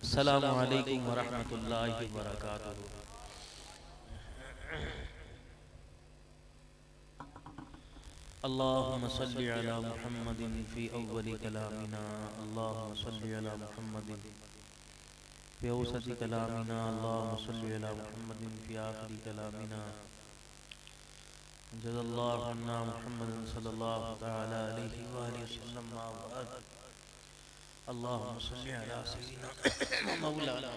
السلام علیکم ورحمۃ اللہ وبرکاتہ۔ اللہم صلی علی محمد فی اول کلامنا، اللہم صلی علی محمد فی اوسط کلامنا، اللہم صلی علی محمد فی آخر کلامنا۔ جزا اللہ عنا محمد صلی اللہ تعالی علیہ وآلہ وسلم وبارک۔ اللہم صلی علی سیدنا مولانا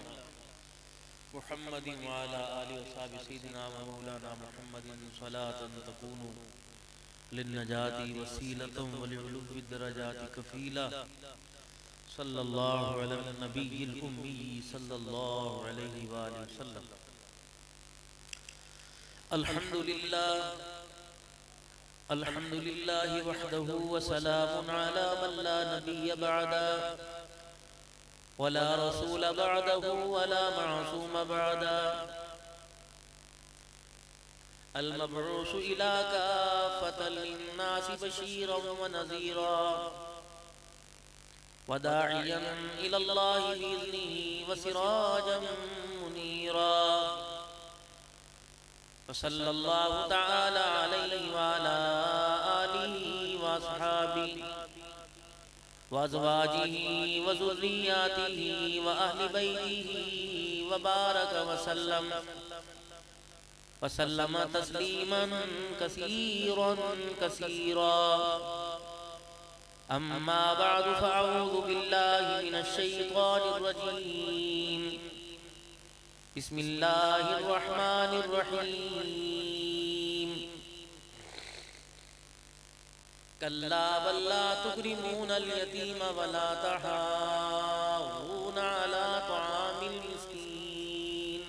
محمد وعلى آلہ وصحبہ سیدنا مولانا محمد صلاة تکون للنجاة وسیلة ولعلو الدرجات کفیلہ، صلی اللہ علی النبی الامی صلی اللہ علیہ وآلہ وسلم۔ الحمدللہ وحدہ وسلام علی من لا نبی بعدا ولا رسول بعده ولا معصوم بعدا، المبعوث إلى كافة للناس بشيرا ونذيرا وداعيا إلى الله بإذنه وسراجا منيرا، فصلى الله تعالى عليه وعلى آله وأصحابه وأزواجه وذرياته وأهل بيته وبارك وسلم تسليما كثيرا كثيرا، أما بعد فأعوذ بالله من الشيطان الرجيم، بسم الله الرحمن الرحيم، كلا بل لا تكرمون اليتيم ولا تحاضون على طعام المسكين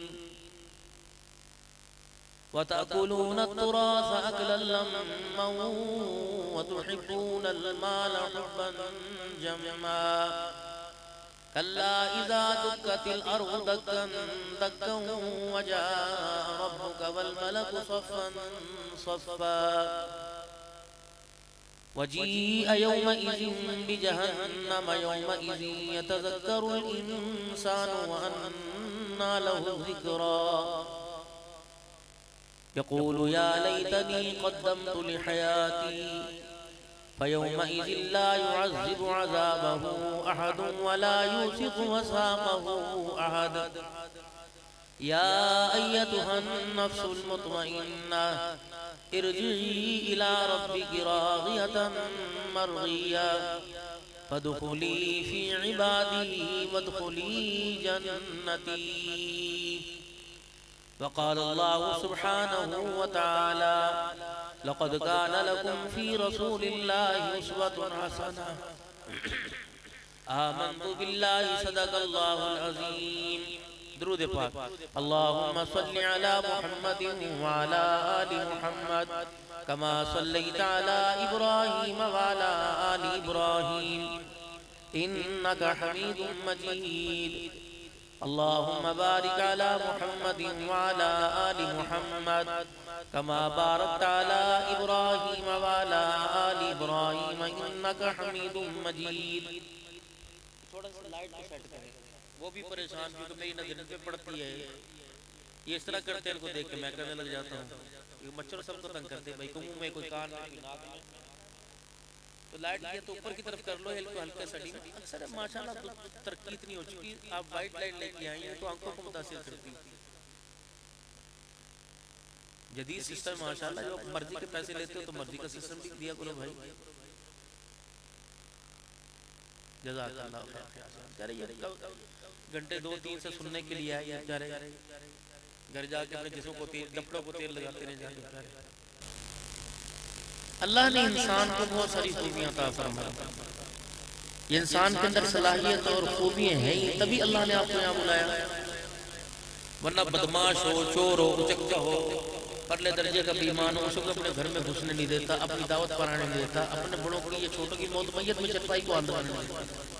وتأكلون التراث أكلا لما وتحبون المال حبا جما، كلا إذا دكت الأرض دكا دكا وجاء ربك والملك صفا صفا، وجيء يومئذ بجهنم يومئذ يتذكر الإنسان وأنى له الذكرى، يقول يا ليتني قدمت لحياتي، فيومئذ لا يعذب عذابه أحد ولا يوثق وثاقه أحد، يا أيتها النفس المطمئنة ارجعي إلى ربك راضية مرضية فادخلي في عبادي وادخلي جنتي، وقال الله سبحانه وتعالى لقد كان لكم في رسول الله أسوة حسنة، آمنت بالله صدق الله العظيم۔ درود پاک۔ اللہم صل علی محمد وعلی آل محمد کما صلیت علی ابراہیم وعلی آل ابراہیم انکا حمید مجید، اللہم بارک علی محمد وعلی آل محمد کما بارکت علی ابراہیم وعلی آل ابراہیم انکا حمید مجید۔ تھوڑا سا لائٹ کو سیٹ کریں، وہ بھی پریشان کیونکہ میری نظر پہ پڑتی ہے، یہ اس طرح کرتے ہیں ان کو دیکھ کے میں کرنے لگ جاتا ہوں، مچھر سب کو تنگ کرتے ہیں بھائی، کموں میں کوئی کان میں کوئی ناک میں، تو لائٹ کیا تو اوپر کی طرف کر لو ہلکا سڑی میں۔ اکثر ماشاءاللہ ترقی اتنی ہو چکی، آپ وائٹ لائٹ لے کے آئی ہیں تو آنکھوں کو متاثر کرتی ہے، جدید سسٹم ماشاءاللہ، جو مرضی کے پیسے لیتے ہو تو مرضی کا سسٹم بھی دیا کرو بھائی، جزاک اللہ خیر۔ یہ گھنٹے 2-3 سے سننے کے لیے آئے جا رہے، گھر جا کے اپنے جسموں کو تیل، کپڑوں کو تیل لگاتے رہے جا رہے۔ اللہ نے انسان کو بہت ساری خوبیاں عطا فرمائی، یہ انسان کے اندر صلاحیت اور خوبیاں ہیں، تبھی اللہ نے آپ کو یہاں بلایا، ورنہ بدماش ہو، چور ہو، اچکا ہو، پرلے درجے کا بیمان ہو، شکر اپنے گھر میں گھسنے نہیں دیتا، اپنی دعوت پر آنے نہیں دیتا، اپنے بڑوں کی یہ چھوٹوں کی موت میت میں چٹائی کو اندر آنے نہیں دیتا،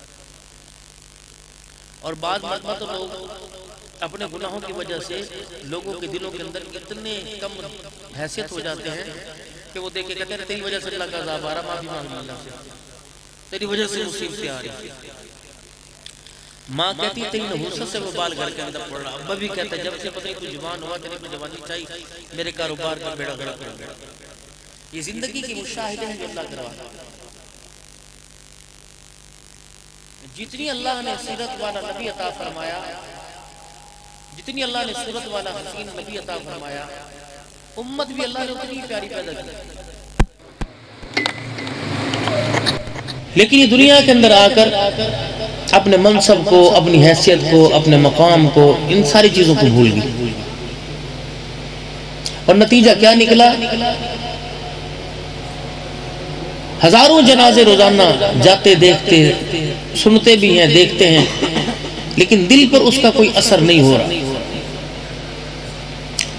اور بعض مرتبہ تو لوگ اپنے گناہوں کی وجہ سے لوگوں کے دلوں کے اندر اتنے کم حیثیت ہو جاتے ہیں کہ وہ دیکھ کے کہتے ہیں تیری وجہ سے اللہ کا عذاب آ رہا، معافی مانگ اللہ سے، تیری وجہ سے مصیبتیں آ رہی۔ ماں کہتی ہے تیری نحوست سے وہ بال گھر کے اندر پڑ رہا. ابا بھی کہتا ہے جب سے پتہ نہیں تو جوان ہوا تیرے کو جوانی چاہیے میرے کاروبار کا بیڑا گرک ہو گیا. یہ زندگی کے مشاہدے ہیں جو اللہ کرواتا ہے. جتنی اللہ نے سیرت والا نبی عطا فرمایا, جتنی اللہ نے صورت والا حسین نبی عطا فرمایا, امت بھی اللہ نے اتنی پیاری پیدا کی. لیکن یہ دنیا کے اندر آ کر اپنے منصب کو, اپنی حیثیت کو, اپنے مقام کو, ان ساری چیزوں کو بھول گئی. اور نتیجہ کیا نکلا؟ ہزاروں جنازے روزانہ جاتے دیکھتے, سنتے بھی ہیں, دیکھتے ہیں, لیکن دل پر اس کا کوئی اثر نہیں ہو رہا.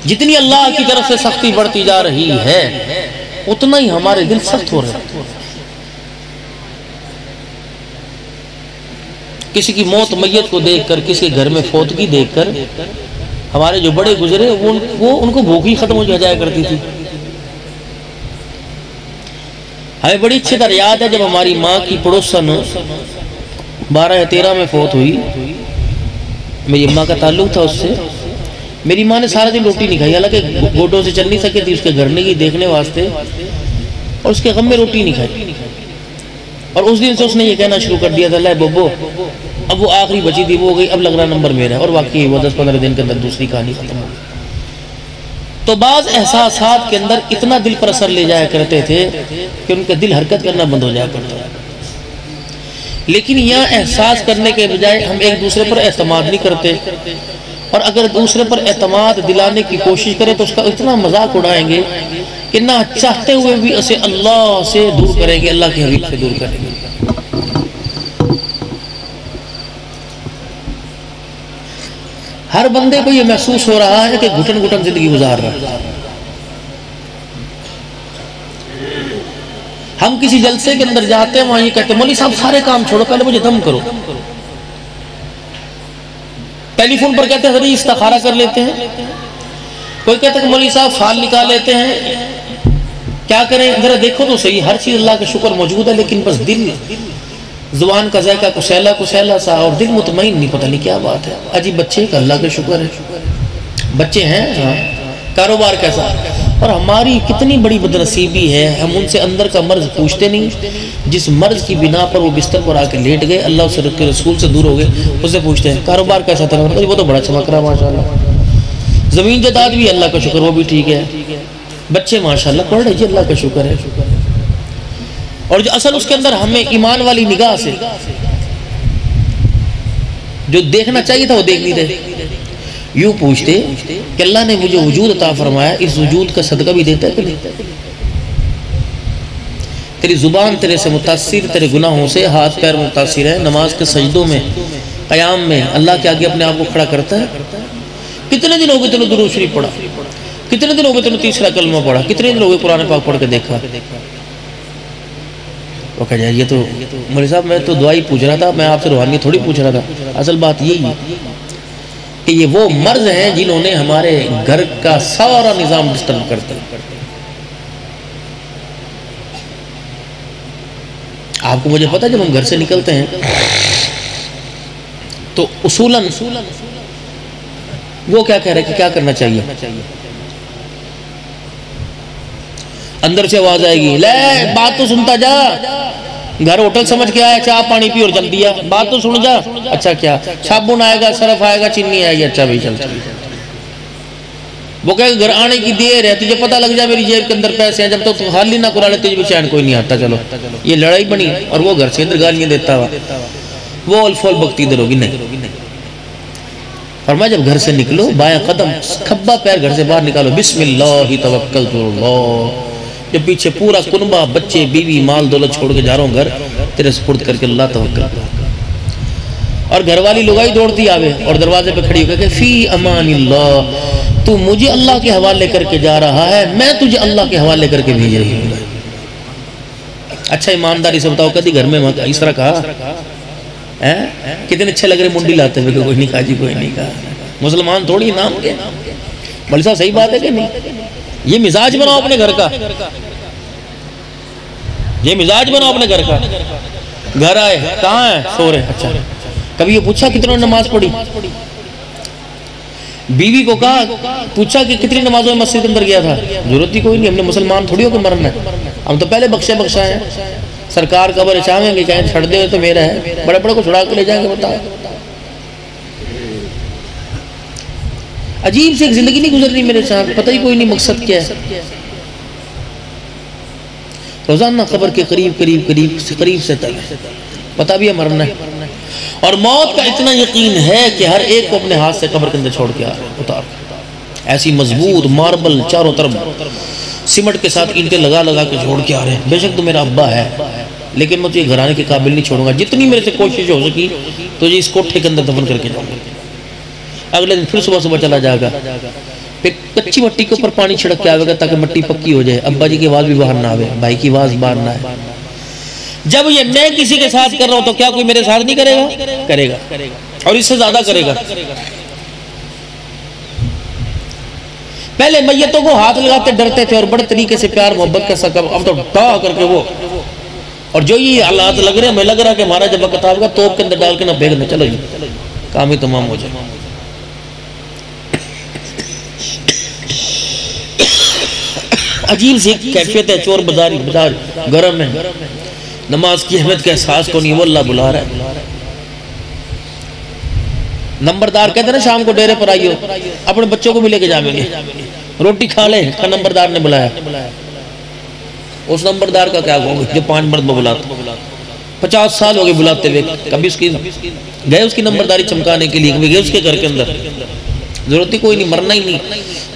جتنی اللہ کی طرف سے سختی بڑھتی جا رہی ہے اتنا ہی ہمارے دل سخت ہو رہے ہیں. کسی کی موت میت کو دیکھ کر, کسی گھر میں فوتگی دیکھ کر ہمارے جو بڑے گزرے وہ ان کو بھوک ہی ختم ہو جایا کرتی تھی. ہمیں بڑی اچھی طرح یاد ہے جب ہماری ماں کی پڑوسن 12 یا 13 میں فوت ہوئی, میری اماں کا تعلق تھا اس سے. میری ماں نے سارا دن روٹی نہیں کھائی, حالانکہ گوٹوں سے چل نہیں سکے تھی, اس کے گھر نہیں دیکھنے واسطے, اور اس کے غم میں روٹی نہیں کھائی. اور اس دن سے اس نے یہ کہنا شروع کر دیا تھا, لے بوبو اب وہ آخری بچی تھی وہ ہو گئی, اب لگ رہا نمبر میرا ہے. اور واقعی وہ 10-15 دن کے اندر دوسری کہانی ختم ہو گئی. تو بعض احساسات کے اندر اتنا دل پر اثر لے جایا کرتے تھے کہ ان کا دل حرکت کرنا بند ہو جایا کرتا ہے. لیکن یہاں احساس کرنے کے بجائے ہم ایک دوسرے پر اعتماد نہیں کرتے, اور اگر دوسرے پر اعتماد دلانے کی کوشش کریں تو اس کا اتنا مذاق اڑائیں گے کہ نہ چاہتے ہوئے بھی اسے اللہ سے دور کریں گے, اللہ کے حبیب سے دور کریں گے. ہر بندے کو یہ محسوس ہو رہا ہے کہ گھٹن گھٹن زندگی گزار رہا ہے. ہم کسی جلسے کے اندر جاتے ہیں, وہاں یہ کہتے ہیں مولوی صاحب سارے کام چھوڑو, پہلے مجھے دم کرو. ٹیلی فون پر کہتے ہیں حضرت استخارہ کر لیتے ہیں. کوئی کہتا ہے کہ مولوی صاحب فال نکال لیتے ہیں. کیا کریں؟ ذرا دیکھو تو صحیح, ہر چیز اللہ کا شکر موجود ہے, لیکن بس دل, زبان کا ذائقہ کسیلا سا, اور دل مطمئن نہیں, پتہ نہیں کیا بات ہے. عجیب بچے کا اللہ کا شکر ہے, بچے ہیں, ہاں, کاروبار کیسا. اور ہماری کتنی بڑی بدنصیبی ہے, ہم ان سے اندر کا مرض پوچھتے نہیں. جس مرض کی بنا پر وہ بستر پر آ کے لیٹ گئے, اللہ اس کے رسول سے دور ہو گئے, اس سے پوچھتے ہیں کاروبار کیسا تھا, وہ تو بڑا چمک رہا ماشاءاللہ. زمین جائیداد بھی اللہ کا شکر, وہ بھی ٹھیک ہے. بچے ماشاءاللہ پڑھ رہے جی, اللہ کا شکر ہے. اور جو اصل اس کے اندر ہمیں ایمان والی نگاہ سے جو دیکھنا چاہیے تھا وہ دیکھ نہیں رہے. یوں پوچھتے کہ اللہ نے مجھے وجود عطا فرمایا, اس وجود کا صدقہ بھی دیتا ہے کہ نہیں؟ تیری زبان تیرے سے متاثر, تیرے گناہوں سے ہاتھ پیر متاثر ہے, نماز کے سجدوں میں, قیام میں اللہ کے آگے اپنے آپ کو کھڑا کرتا ہے. کتنے دن ہو گئے تینوں درود شریف پڑھا, کتنے دن ہو گئے تینوں تیسرا کلمہ پڑھا, کتنے دن ہو گئے قرآن پاک پڑھ کے دیکھا. وہ کہہ جائے یہ تو مولوی صاحب میں تو دعائی پوچھ رہا تھا, میں آپ سے روحانی تھوڑی پوچھ رہا تھا. اصل بات یہی کہ یہ وہ مرض ہیں جنہوں نے ہمارے گھر کا سارا نظام ڈسٹرب کر دیا. آپ کو مجھے پتا جب ہم گھر سے نکلتے ہیں تو اصولاً وہ کیا کہہ رہے کہ کیا کرنا چاہیے. اندر سے آواز آئے گی, لے بات تو سنتا جا, گھر ہوٹل سمجھ کے آیا, چاہ پانی پی اور جلدی آ, بات تو سن جا. اچھا کیا, صابن آئے گا, سرف آئے گا, چینی آئے گی, اچھا بھی چل. وہ کہے گھر آنے کی دیر ہے, تجھے پتہ لگ جائے میری جیب کے اندر پیسے ہیں, جب تو حال ہی نہ کرا لے تجھے بھی چین کوئی نہیں آتا. چلو یہ لڑائی بنی, اور وہ گھر سے ادھر گالیاں دیتا ہوا, وہ الفول بکتی ادھر ہوگی نہیں. فرمایا جب گھر سے نکلو بایاں قدم کھبا پیر گھر سے باہر نکالو, بسم اللہ توکلت اللہ. جب پیچھے پورا کنبہ, بچے, بیوی, مال دولت چھوڑ کے جا رہا ہوں گھر, تیرے سپرد کر کے اللہ توکل. اور گھر والی لگائی دوڑتی آوے اور دروازے پہ کھڑی ہو کہ فی امان اللہ, تو مجھے اللہ کے حوالے کر کے جا رہا ہے, میں تجھے اللہ کے حوالے کر کے بھیج رہی ہوں. اچھا ایمانداری سے بتاؤ کدی گھر میں اس طرح کہا؟ کتنے اچھے لگ رہے منڈی لاتے ہوئے, کوئی نہیں کہا جی, کوئی نہیں کہا. مسلمان تھوڑی نام کے. مولوی صاحب صحیح بات ہے کہ نہیں؟ یہ مزاج بناؤ اپنے گھر کا, یہ مزاج بناؤ اپنے گھر کا. گھر آئے, کہاں ہے؟ سو رہے. اچھا کبھی یہ پوچھا کتنوں نے نماز پڑھی؟ بیوی کو کہا پوچھا کہ کتنی نمازوں میں مسجد کے اندر گیا تھا؟ ضرورت ہی کوئی نہیں، ہم نے مسلمان تھوڑی ہو کہ مرنا ہے، ہم تو پہلے بخشا ہیں، سرکار قبر چاہیں گے کہیں چھڑ دے تو میرا ہے، بڑے بڑے کو چھڑا کے لے جائیں گے، بتاؤ عجیب سے ایک زندگی نہیں گزر رہی میرے ساتھ، پتہ ہی کوئی نہیں مقصد کیا ہے، روزانہ قبر کے قریب سے تل ہے، پتہ بھی ہے مرنا ہے، اور موت کا اتنا یقین ہے کہ ہر ایک کو اپنے ہاتھ سے قبر کے اندر چھوڑ کے آ رہا ہے، اتار ایسی مضبوط ماربل چاروں طرف سیمنٹ کے ساتھ اینٹیں لگا کے چھوڑ کے آ رہے ہیں، بے شک تو میرا ابا ہے لیکن میں تجھے گھرانے کے قابل نہیں چھوڑوں گا، جتنی میرے سے کوشش ہو سکی تجھے اس کوٹھے کے اندر دفن کر کے جاؤں گا۔ اگلے دن پھر صبح چلا جائے گا، پھر کچی مٹی کے اوپر پانی چھڑک کے آئے گا تاکہ مٹی پکی ہو جائے، ابا جی کی آواز بھی باہر نہ آوے، بھائی کی آواز باہر نہ آئے۔ جب یہ میں کسی کے ساتھ کر رہا ہوں تو کیا کوئی میرے ساتھ نہیں کرے گا اور اس سے زیادہ کرے گا۔ پہلے میتوں کو ہاتھ لگاتے ڈرتے تھے اور بڑے طریقے سے پیار محبت کا سکب، اب تو ڈا کر کے وہ، اور جو یہ حالات لگ رہے ہیں ہمیں لگ رہا ہے کہ ہمارا جب وقت آئے گا توپ کے اندر ڈال کے نہ بھیگنا، چلو جی کام ہی تمام ہو جائے۔ عجیب سی کیفیت ہے، چور بازار گرم ہے، نماز کی اہمیت کا احساس کو نہیں، وہ اللہ بلا رہا ہے۔ نمبردار کہتے ہیں نا شام کو ڈیرے پر آئیو، اپنے بچوں کو بھی لے کے جائیں گے، روٹی کھا لے، نمبردار نے بلایا، اس نمبردار کا کیا کہوں گے جو 5 مرتبہ بلاتا، 50 سال ہو گئے بلاتے ہوئے، کبھی اس کی گئے اس کی نمبرداری چمکانے کے لیے، کبھی گئے اس کے گھر کے اندر، ضرورت ہی کوئی نہیں، مرنا ہی نہیں،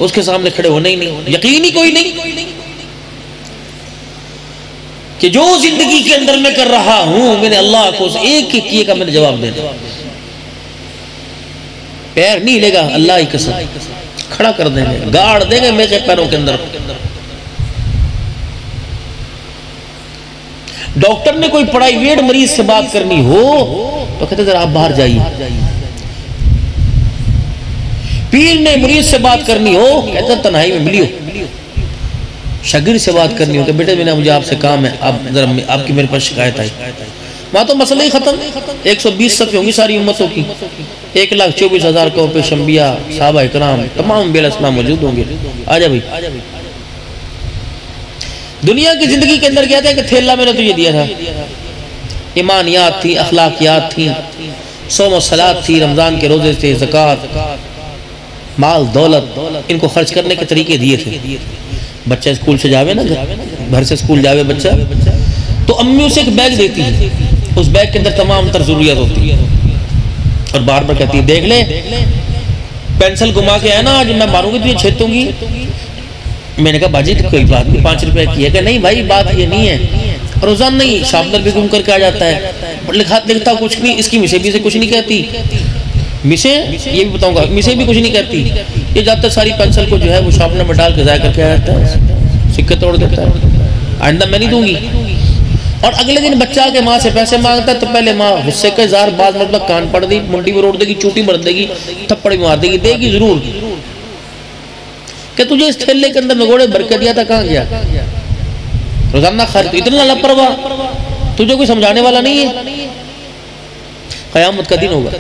اس کے سامنے کھڑے ہونا ہی نہیں، یقین ہی کوئی نہیں کہ جو زندگی کے اندر میں کر رہا ہوں میں نے اللہ کو اس ایک ہی کیے کا میں نے جواب دینا، پیر نہیں لے گا، اللہ ہی قسم کھڑا کر دیں گے، گاڑ دیں گے میرے پیروں کے اندر۔ ڈاکٹر نے کوئی پرائیویٹ مریض سے بات کرنی ہو تو کہتے ذرا آپ باہر جائیے، پیر نے مریض سے بات کرنی ہو کہتا تنہائی میں ملیو، شاگرد سے بات کرنی ہو کہ بیٹے مجھے آپ سے کام ہے، آپ کی میرے پاس شکایت آئی، وہاں تو مسئلہ ہی ختم، 120 صفحے ہوں گی ساری امتوں کی، 1,24,000 کو پیش انبیاء صحابہ اکرام تمام انبیاء علیہ السلام موجود ہوں گے، آجا بھائی۔ دنیا کی زندگی کے اندر کہتے ہیں کہ تھیلا میں نے تجھے دیا تھا، ایمانیات تھی، اخلاقیات تھی، صوم و صلاۃ تھی، رمضان کے روزے تھے، زکوٰۃ، مال دولت، ان کو خرچ کرنے کے طریقے دیے تھے۔ بچہ اسکول سے جاوے نا، گھر سے اسکول جاوے بچہ تو امی اسے ایک بیگ دیتی ہے، اس بیگ کے اندر تمام تر ضروریات ہوتی ہے، اور بار بار کہتی ہے دیکھ لے پینسل گما کے ہے نا آج میں ماروں گی تو یہ چھیتوں گی۔ میں نے کہا باجی کوئی بات نہیں، 5 روپے کی ہے کہ نہیں بھائی بات یہ نہیں ہے، روزانہ نہیں، شارپنر بھی گم کر کے آ جاتا ہے، لکھتا کچھ نہیں، اس کی مسے بھی سے کچھ نہیں کہتی، مسے یہ بھی بتاؤں گا مسے بھی کچھ نہیں کہتی، یہ جاتا ساری پینسل کو جو ہے وہ شارپنر میں ڈال کے ضائع کر کے آ جاتا ہے، سکے توڑ دیتا ہے، آئندہ میں نہیں دوں گی۔ اور اگلے دن بچہ کے ماں سے پیسے مانگتا ہے تو پہلے ماں غصے کا اظہار، بعض مطلب کان پڑ دی، منڈی میں روڑ دے گی، چوٹی مر دے گی، تھپڑ بھی مار دے گی، دے گی ضرور کہ تجھے اس تھیلے کے اندر نگوڑے بھر کے دیا تھا کہاں گیا، روزانہ خرچ، اتنا لاپرواہ، تجھے کوئی سمجھانے والا نہیں ہے، قیامت کا دن ہوگا۔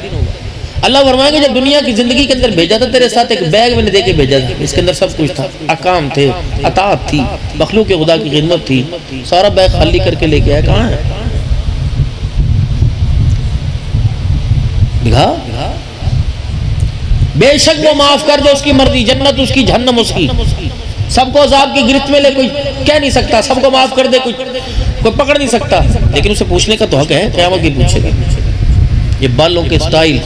اللہ فرمائے گا جب دنیا کی زندگی کے اندر بھیجا تھا تیرے ساتھ ایک بیگ میں نے دے کے بھیجا تھا، اس کے اندر سب کچھ تھا، احکام تھے، اطاعت تھی، مخلوق خدا کی خدمت تھی، سارا بیگ خالی کر کے لے کے آیا، کہاں ہے؟ دکھا بے شک وہ معاف کر دے، اس کی مرضی، جنت اس کی، جہنم اس کی، سب کو عذاب کی گرفت میں لے، کوئی کہہ نہیں سکتا، سب کو معاف کر دے، کوئی پکڑ نہیں سکتا، لیکن اسے پوچھنے کا تو حق ہے، قیامت کی پوچھے گا۔ یہ بالوں کے سٹائل،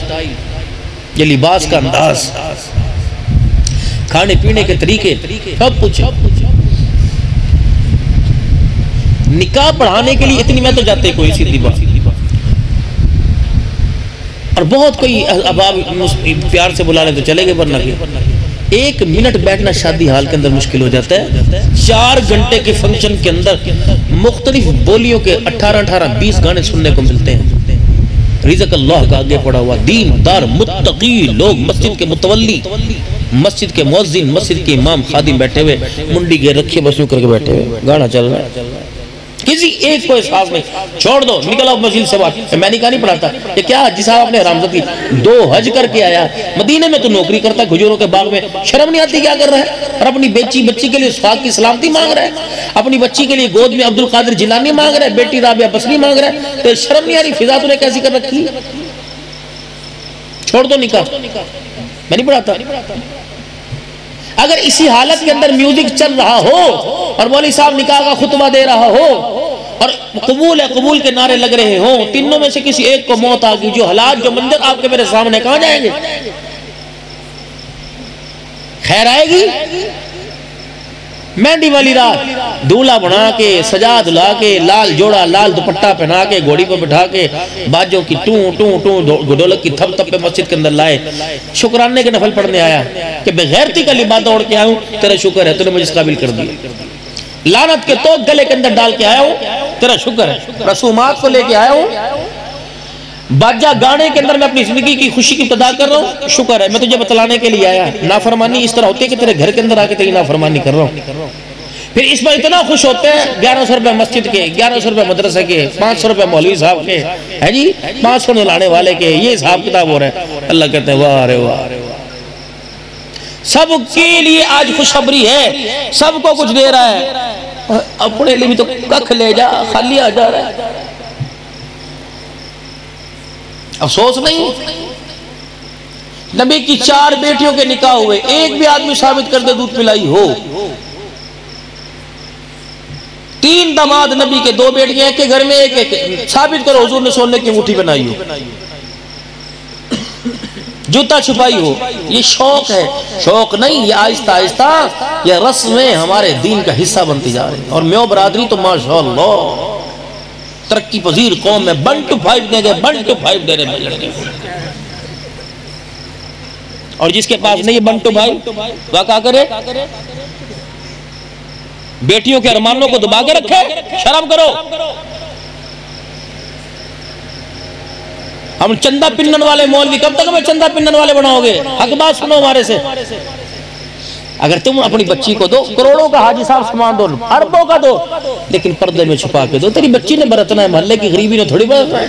یہ لباس کا انداز، کھانے پینے کے طریقے، سب پوچھے۔ نکاح پڑھانے کے لیے اتنی میں تو جاتے کوئی سیدھی بات، اور بہت کوئی اباب پیار سے بلا لے تو چلے گئے، ورنہ کہ 1 منٹ بیٹھنا شادی حال کے اندر مشکل ہو جاتا ہے۔ 4 گھنٹے کے فنکشن کے اندر مختلف بولیوں کے 18-20 گانے سننے کو ملتے ہیں۔ رزق اللہ کا آگے پڑا ہوا، دین دار متقی لوگ، مسجد کے متولی، مسجد کے مؤذن، مسجد کے امام، خادم بیٹھے ہوئے، منڈی کے رکھے بس یوں کر کے بیٹھے ہوئے، گانا چل رہا ہے، کسی ایک کو احساس نہیں. چھوڑ دو, نکل آؤ مسجد سے باہر. میں نے کہا نہیں پڑھاتا. یہ کیا حاجی صاحب اپنے حرامزادی 2 حج کر کے آیا, مدینے میں تو نوکری کرتا, کھجوروں کے باغ میں, شرم نہیں آتی کیا کر رہا ہے؟ اور اپنی بچی کے لیے سواد کی سلامتی مانگ رہا ہے, اپنی بچی کے لیے گود میں عبدالقادر جیلانی مانگ رہا ہے, بیٹی رابعہ بصری مانگ رہا ہے. تو شرم نہیں آ رہی؟ فضا تو نے کیسی کر رکھی ہے؟ چھوڑ دو نکاح, میں نہیں پڑھاتا. اگر اسی حالت کے اندر میوزک چل رہا ہو اور مولوی صاحب نکاح کا خطبہ دے رہا ہو اور قبول ہے قبول کے نعرے لگ رہے ہوں, تینوں میں سے کسی ایک کو موت آ گئی, جو حالات جو منظر آپ کے میرے سامنے, کہاں جائیں گے؟ خیر آئے گی؟ مہندی والی رات دولہا بنا کے سجا دھلا کے لال جوڑا لال دوپٹہ پہنا کے گھوڑی پہ بٹھا کے باجوں کی ٹوں ٹوں ٹوں ڈولک کی تھپ تھپ پہ مسجد کے اندر لائے, شکرانے کے نفل پڑھنے آیا کہ بغیرتی کا لباس دوڑ کے آیا ہوں, تیرا شکر ہے تو نے مجھے اس قابل کر دیا. لعنت کے توق گلے کے اندر ڈال کے آیا ہوں, تیرا شکر ہے. رسومات کو لے کے آیا ہوں, باجہ گانے کے اندر میں اپنی زندگی کی خوشی کی ابتدا کر رہا ہوں, شکر ہے. میں تجھے بتلانے کے لیے آیا, نافرمانی اس طرح ہوتی ہے کہ تیرے گھر کے اندر آ کے تیری نافرمانی کر رہا ہوں. پھر اس میں اتنا خوش ہوتے ہیں, 1100 روپے مسجد کے, 1100 روپے مدرسے کے, 500 روپے مولوی صاحب کے, ہے جی 500 نلانے والے کے, یہ حساب کتاب ہو رہا ہے. اللہ کہتے ہیں واہ رے واہ, سب کے لیے آج خوشخبری ہے, سب کو کچھ دے رہا ہے, اپنے لیے بھی تو ککھ لے جا, خالی آ جا رہا ہے. افسوس نہیں, نبی کی 4 بیٹیوں کے نکاح ہوئے, ایک بھی آدمی ثابت کر دے دودھ پلائی ہو. 3 داماد نبی کے, 2 بیٹیاں ایک کے گھر میں, ایک ثابت کرو حضور نے سونے کی انگوٹھی بنائی ہو, جوتا چھپائی ہو. یہ شوق ہے, شوق نہیں, یہ آہستہ آہستہ یہ رسمیں ہمارے دین کا حصہ بنتی جا رہی ہیں. اور میو برادری تو ماشاءاللہ ترقی پذیر قوم میں 1 to 5 دے گئے, 1 to 5 دے رہے. اور جس کے پاس نہیں 1 to 5 وہ کیا کرے؟ بیٹیوں کے ارمانوں کو دبا کے رکھے. شرم کرو. ہم چندہ پنن والے مولوی, کب تک ہمیں چندہ پنن والے بناؤ گے؟ حق بات سنو ہمارے سے. اگر تم اپنی بچی کو دو, کروڑوں کا حاجی صاحب سامان دو, اربوں کا دو, لیکن پردے میں چھپا کے دو. تیری بچی نے برتنا ہے, محلے کی غریبی نے تھوڑی برتنا ہے.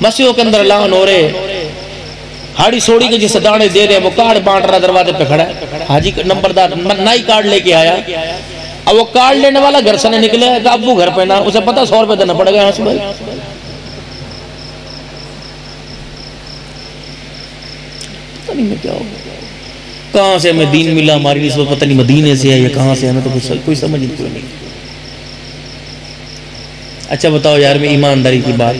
مسجدوں کے اندر اعلان ہو رہے, ہاڑی سوڑی کے جسے دانے دے رہے, وہ کارڈ بانٹ رہا دروازے پہ کھڑا ہے. حاجی نمبردار نائی کارڈ لے کے آیا, اب وہ کارڈ لینے والا گھر سے نکلے, کہ ابو گھر پہ نا, اسے پتا 100 روپے دینا پڑے گا یہاں سے. بھائی پتہ نہیں میں کیا ہو, کہاں سے ہمیں دین ملا ہماری اس وقت, پتہ نہیں مدینے سے ہے یا کہاں سے, ہمیں تو کوئی سمجھ نہیں. اچھا بتاؤ یار, میں ایمانداری کی بات,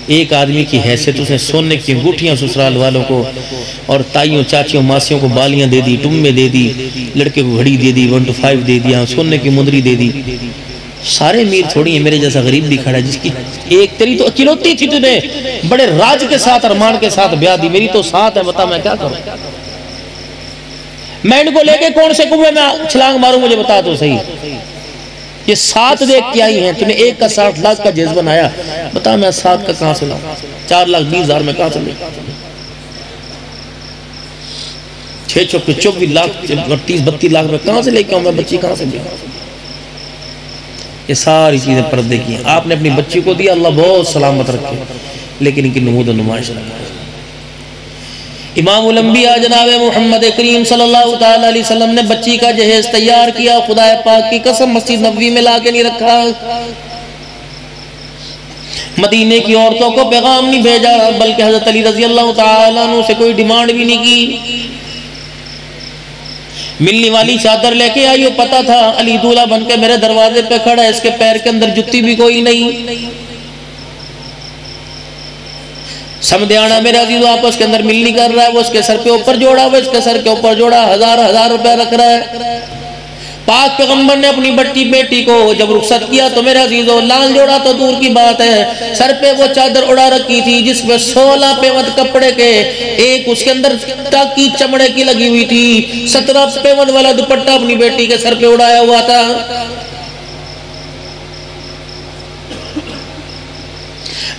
ایک آدمی کی حیثیت اس نے سونے کی انگوٹھیاں سسرال والوں کو اور تائیوں چاچیوں ماسیوں کو بالیاں دے دی, ٹمے دے دی, لڑکے کو گھڑی دے دی, 1 to 5 دے دیا, سونے کی مندری دے دی. سارے امیر تھوڑی ہیں, میرے جیسا غریب بھی کھڑا ہے جس کی ایک تیری تو اکلوتی تھی, تجھے بڑے راج کے ساتھ ارمان کے ساتھ بیاہ دی, میری تو 7 ہے. بتا میں کیا کروں؟ میں ان کو لے کے کون سے کنویں میں چھلانگ ماروں؟ مجھے بتا تو صحیح. یہ 7 دیکھ کے آئی ہیں, تمہیں ایک کا 60 لاکھ کا جذبہ بنایا, بتا میں 7 کا کہاں سے لاؤں؟ 4,20,000 میں کہاں سے لے؟ 6-24 لاکھ 30-32 لاکھ میں کہاں سے لے کے آؤں میں بچی, کہاں سے لے؟ یہ ساری چیزیں پردے کی ہیں. آپ نے اپنی بچی کو دیا, اللہ بہت سلامت رکھے, لیکن ان کی نمود و نمائش رکھے. امام الانبیاء جناب محمد کریم صلی اللہ علیہ وسلم نے بچی کا جہیز تیار کیا, خدا پاک کی قسم مسجد نبوی میں لا کے نہیں رکھا, مدینے کی عورتوں کو پیغام نہیں بھیجا, بلکہ حضرت علی رضی اللہ تعالیٰ عنہ سے کوئی ڈیمانڈ بھی نہیں کی. ملنی والی چادر لے کے آئی, پتا تھا علی دولہا بن کے میرے دروازے پہ کھڑا ہے, اس کے پیر کے اندر جتی بھی کوئی نہیں. سمدھیانہ میرے عزیزو آپس کے اندر ملنی کر رہا ہے, وہ اس کے سر پہ اوپر جوڑا, وہ اس کے سر کے اوپر جوڑا, 1000 روپے رکھ رہا ہے. پاک پیغمبر نے اپنی بٹی بیٹی کو جب رخصت کیا تو میرے عزیزو لال جوڑا تو دور کی بات ہے, سر پہ وہ چادر اڑا رکھی تھی جس میں 16 پیوند کپڑے کے, ایک اس کے اندر ٹاکی چمڑے کی لگی ہوئی تھی, 17 پیوند والا دوپٹہ اپنی بیٹی کے سر پہ اڑایا ہوا تھا.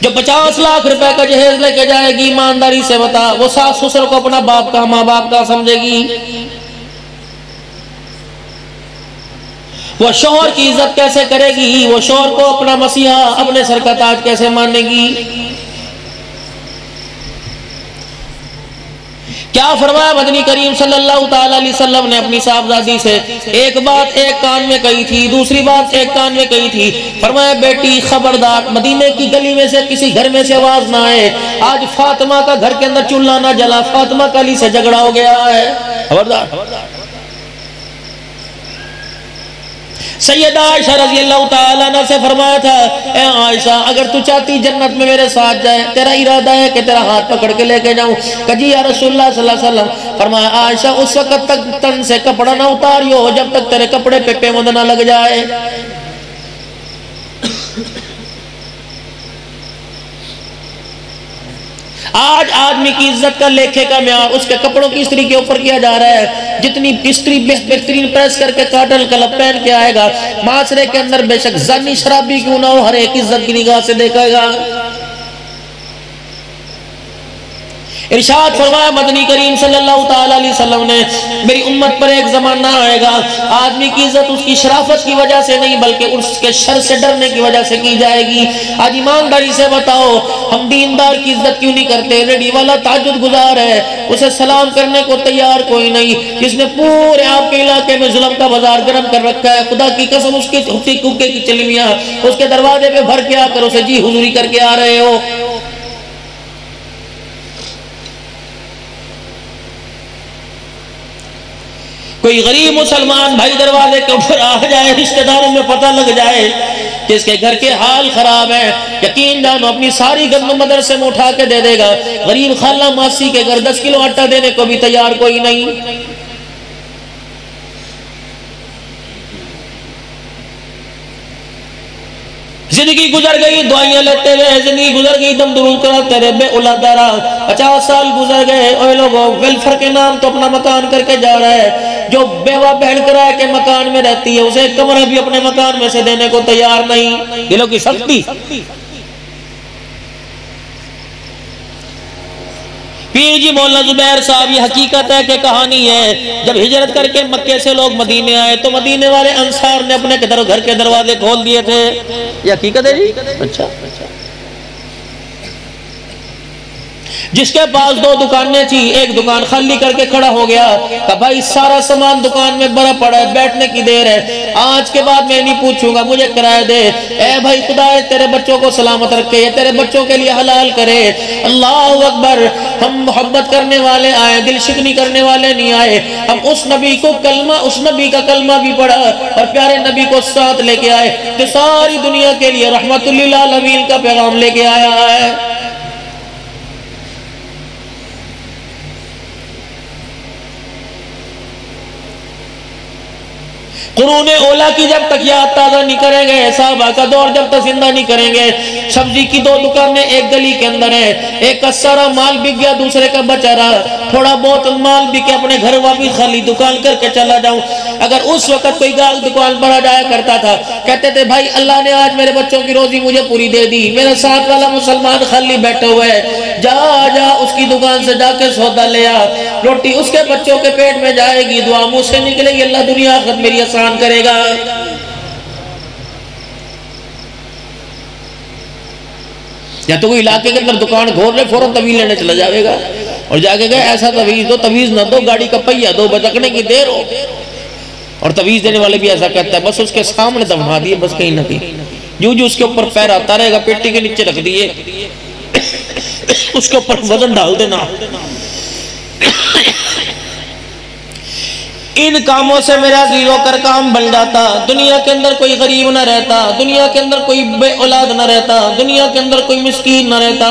جو 50 لاکھ روپے کا جہیز لے کے جائے گی, ایمانداری سے بتا, وہ ساس سسر کو اپنا باپ کا ماں باپ کا سمجھے گی؟ وہ شوہر کی عزت کیسے کرے گی؟ وہ شوہر کو اپنا مسیحا، اپنے سر کا تاج کیسے مانے گی؟ کیا فرمایا مدنی کریم صلی اللہ تعالی علیہ وسلم نے اپنی صاحبزادی سے؟ ایک بات ایک کان میں کہی تھی، دوسری بات ایک کان میں کہی تھی۔ فرمایا بیٹی خبردار، مدینے کی گلی میں سے کسی گھر میں سے آواز نہ آئے، آج فاطمہ کا گھر کے اندر چولہا نہ جلا، فاطمہ کا علی سے جھگڑا ہو گیا ہے، خبردار۔ سیدہ عائشہ رضی اللہ تعالیٰ عنہ سے فرمایا تھا، اے عائشہ اگر تو چاہتی جنت میں میرے ساتھ جائے، تیرا ارادہ ہے کہ تیرا ہاتھ پکڑ کے لے کے جاؤں؟ کہ جی یا رسول اللہ صلی اللہ علیہ وسلم۔ فرمایا عائشہ اس وقت تک تن سے کپڑا نہ اتاریو جب تک تیرے کپڑے پہ پیوند نہ لگ جائے۔ آج آدمی کی عزت کا لیکھے کا معیار اس کے کپڑوں کی استری کے اوپر کیا جا رہا ہے۔ جتنی استری بہترین پریس کر کے کاٹن کلب پہن کے آئے گا، معاشرے کے اندر بے شک زانی شرابی کیوں نہ ہو، ہر ایک عزت کی نگاہ سے دیکھے گا۔ ارشاد فرمایا مدنی کریم صلی اللہ تعالی علیہ وسلم نے، میری امت پر ایک زمانہ آئے گا، آدمی کی عزت اس کی شرافت کی وجہ سے نہیں بلکہ اس کے شر سے ڈرنے کی وجہ سے کی جائے گی۔ آج ایمانداری سے بتاؤ، ہم دیندار کی عزت کیوں نہیں کرتے؟ ریڈی والا تہجد گزار ہے، اسے سلام کرنے کو تیار کوئی نہیں، جس نے پورے آپ کے علاقے میں ظلم کا بازار گرم کر رکھا ہے، خدا کی قسم اس کی ہفتی کوکے کی چلمیاں اس کے دروازے پہ بھر کے آ کر اسے جی حضوری کر کے آ رہے ہو۔ کوئی غریب مسلمان بھائی دروازے کے اوپر آ جائے، رشتہ داروں میں پتہ لگ جائے کہ اس کے گھر کے حال خراب ہے، یقین جانو اپنی ساری گندم مدرسے میں اٹھا کے دے دے گا۔ غریب خالہ ماسی کے گھر 10 کلو آٹا دینے کو بھی تیار کوئی نہیں۔ زندگی گزر گئی دعائیاں لیتے ہوئے، زندگی گزر گئی دم درود کراتے رہے بے اولاد رہا، 50 سال گزر گئے، اوے لوگوں ویلفر کے نام تو اپنا مکان کر کے جا رہا ہے، جو بیوہ بہن کرائے کے مکان میں رہتی ہے اسے ایک کمرہ بھی اپنے مکان میں سے دینے کو تیار نہیں۔ دلوں کی سختی۔ پیر جی مولانا زبیر صاحب، یہ حقیقت ہے کہ کہانی ہے، جب ہجرت کر کے مکے سے لوگ مدینے آئے تو مدینے والے انصار نے اپنے گھر کے دروازے کھول دیے تھے۔ یہ حقیقت ہے جی؟ اچھا۔ جس کے پاس 2 دکانیں تھی، ایک دکان خالی کر کے کھڑا ہو گیا کہ بھائی سارا سامان دکان میں بھرا پڑا ہے، بیٹھنے کی دیر ہے، آج کے بعد میں نہیں پوچھوں گا، مجھے کرایہ دے۔ اے بھائی خدا ہے تیرے بچوں کو سلامت رکھے، یہ تیرے بچوں کے لیے حلال کرے۔ اللہ اکبر، ہم محبت کرنے والے آئے، دل شکنی کرنے والے نہیں آئے، ہم اس نبی کو کلمہ، اس نبی کا کلمہ بھی پڑھا اور پیارے نبی کو ساتھ لے کے آئے جو ساری دنیا کے لیے رحمت للعالمین کا پیغام لے کے آیا ہے۔ قرون اولا کی جب تک یاد تازہ نہیں کریں گے، صحابہ کا دور جب تک زندہ نہیں کریں گے، سبزی کی 2 دکانیں ایک گلی کے اندر ہے، ایک کا سارا مال بک گیا، دوسرے کا بچا رہا، تھوڑا بہت مال بکے اپنے گھر واپس خالی دکان کر کے چلا جاؤں۔ اگر اس وقت کوئی گاہک دکان بڑھا جایا کرتا تھا، کہتے تھے بھائی اللہ نے آج میرے بچوں کی روزی مجھے پوری دے دی، میرے ساتھ والا مسلمان خالی بیٹھے ہوئے ہے، جا اس کی دکان سے جا کے سودا لے آ، روٹی اس کے بچوں کے پیٹ میں جائے گی، دعا منہ سے نکلے گی، اللہ دنیا آخرت میری آسان کرے گا۔ یا تو کوئی علاقے کے اندر دکان گھور لے، فوراں طویل لینے چلا جاوے گا اور جا کے گئے ایسا طویز دو، طویز نہ دو، گاڑی کا پہیہ دو، بچکنے کی دیر ہو، اور طویز دینے والے بھی ایسا کہتا ہے بس اس کے سامنے دفنا دیے، بس کہیں نہ کہیں جو اس کے اوپر پیر آتا رہے گا، پیٹی کے نیچے رکھ دیے، اس کے اوپر وزن ڈال دینا۔ ان کاموں سے میرا عزیزوں کر کام بن جاتا، دنیا کے اندر کوئی غریب نہ رہتا، دنیا کے اندر کوئی بے اولاد نہ رہتا، دنیا کے اندر کوئی مسکین نہ رہتا۔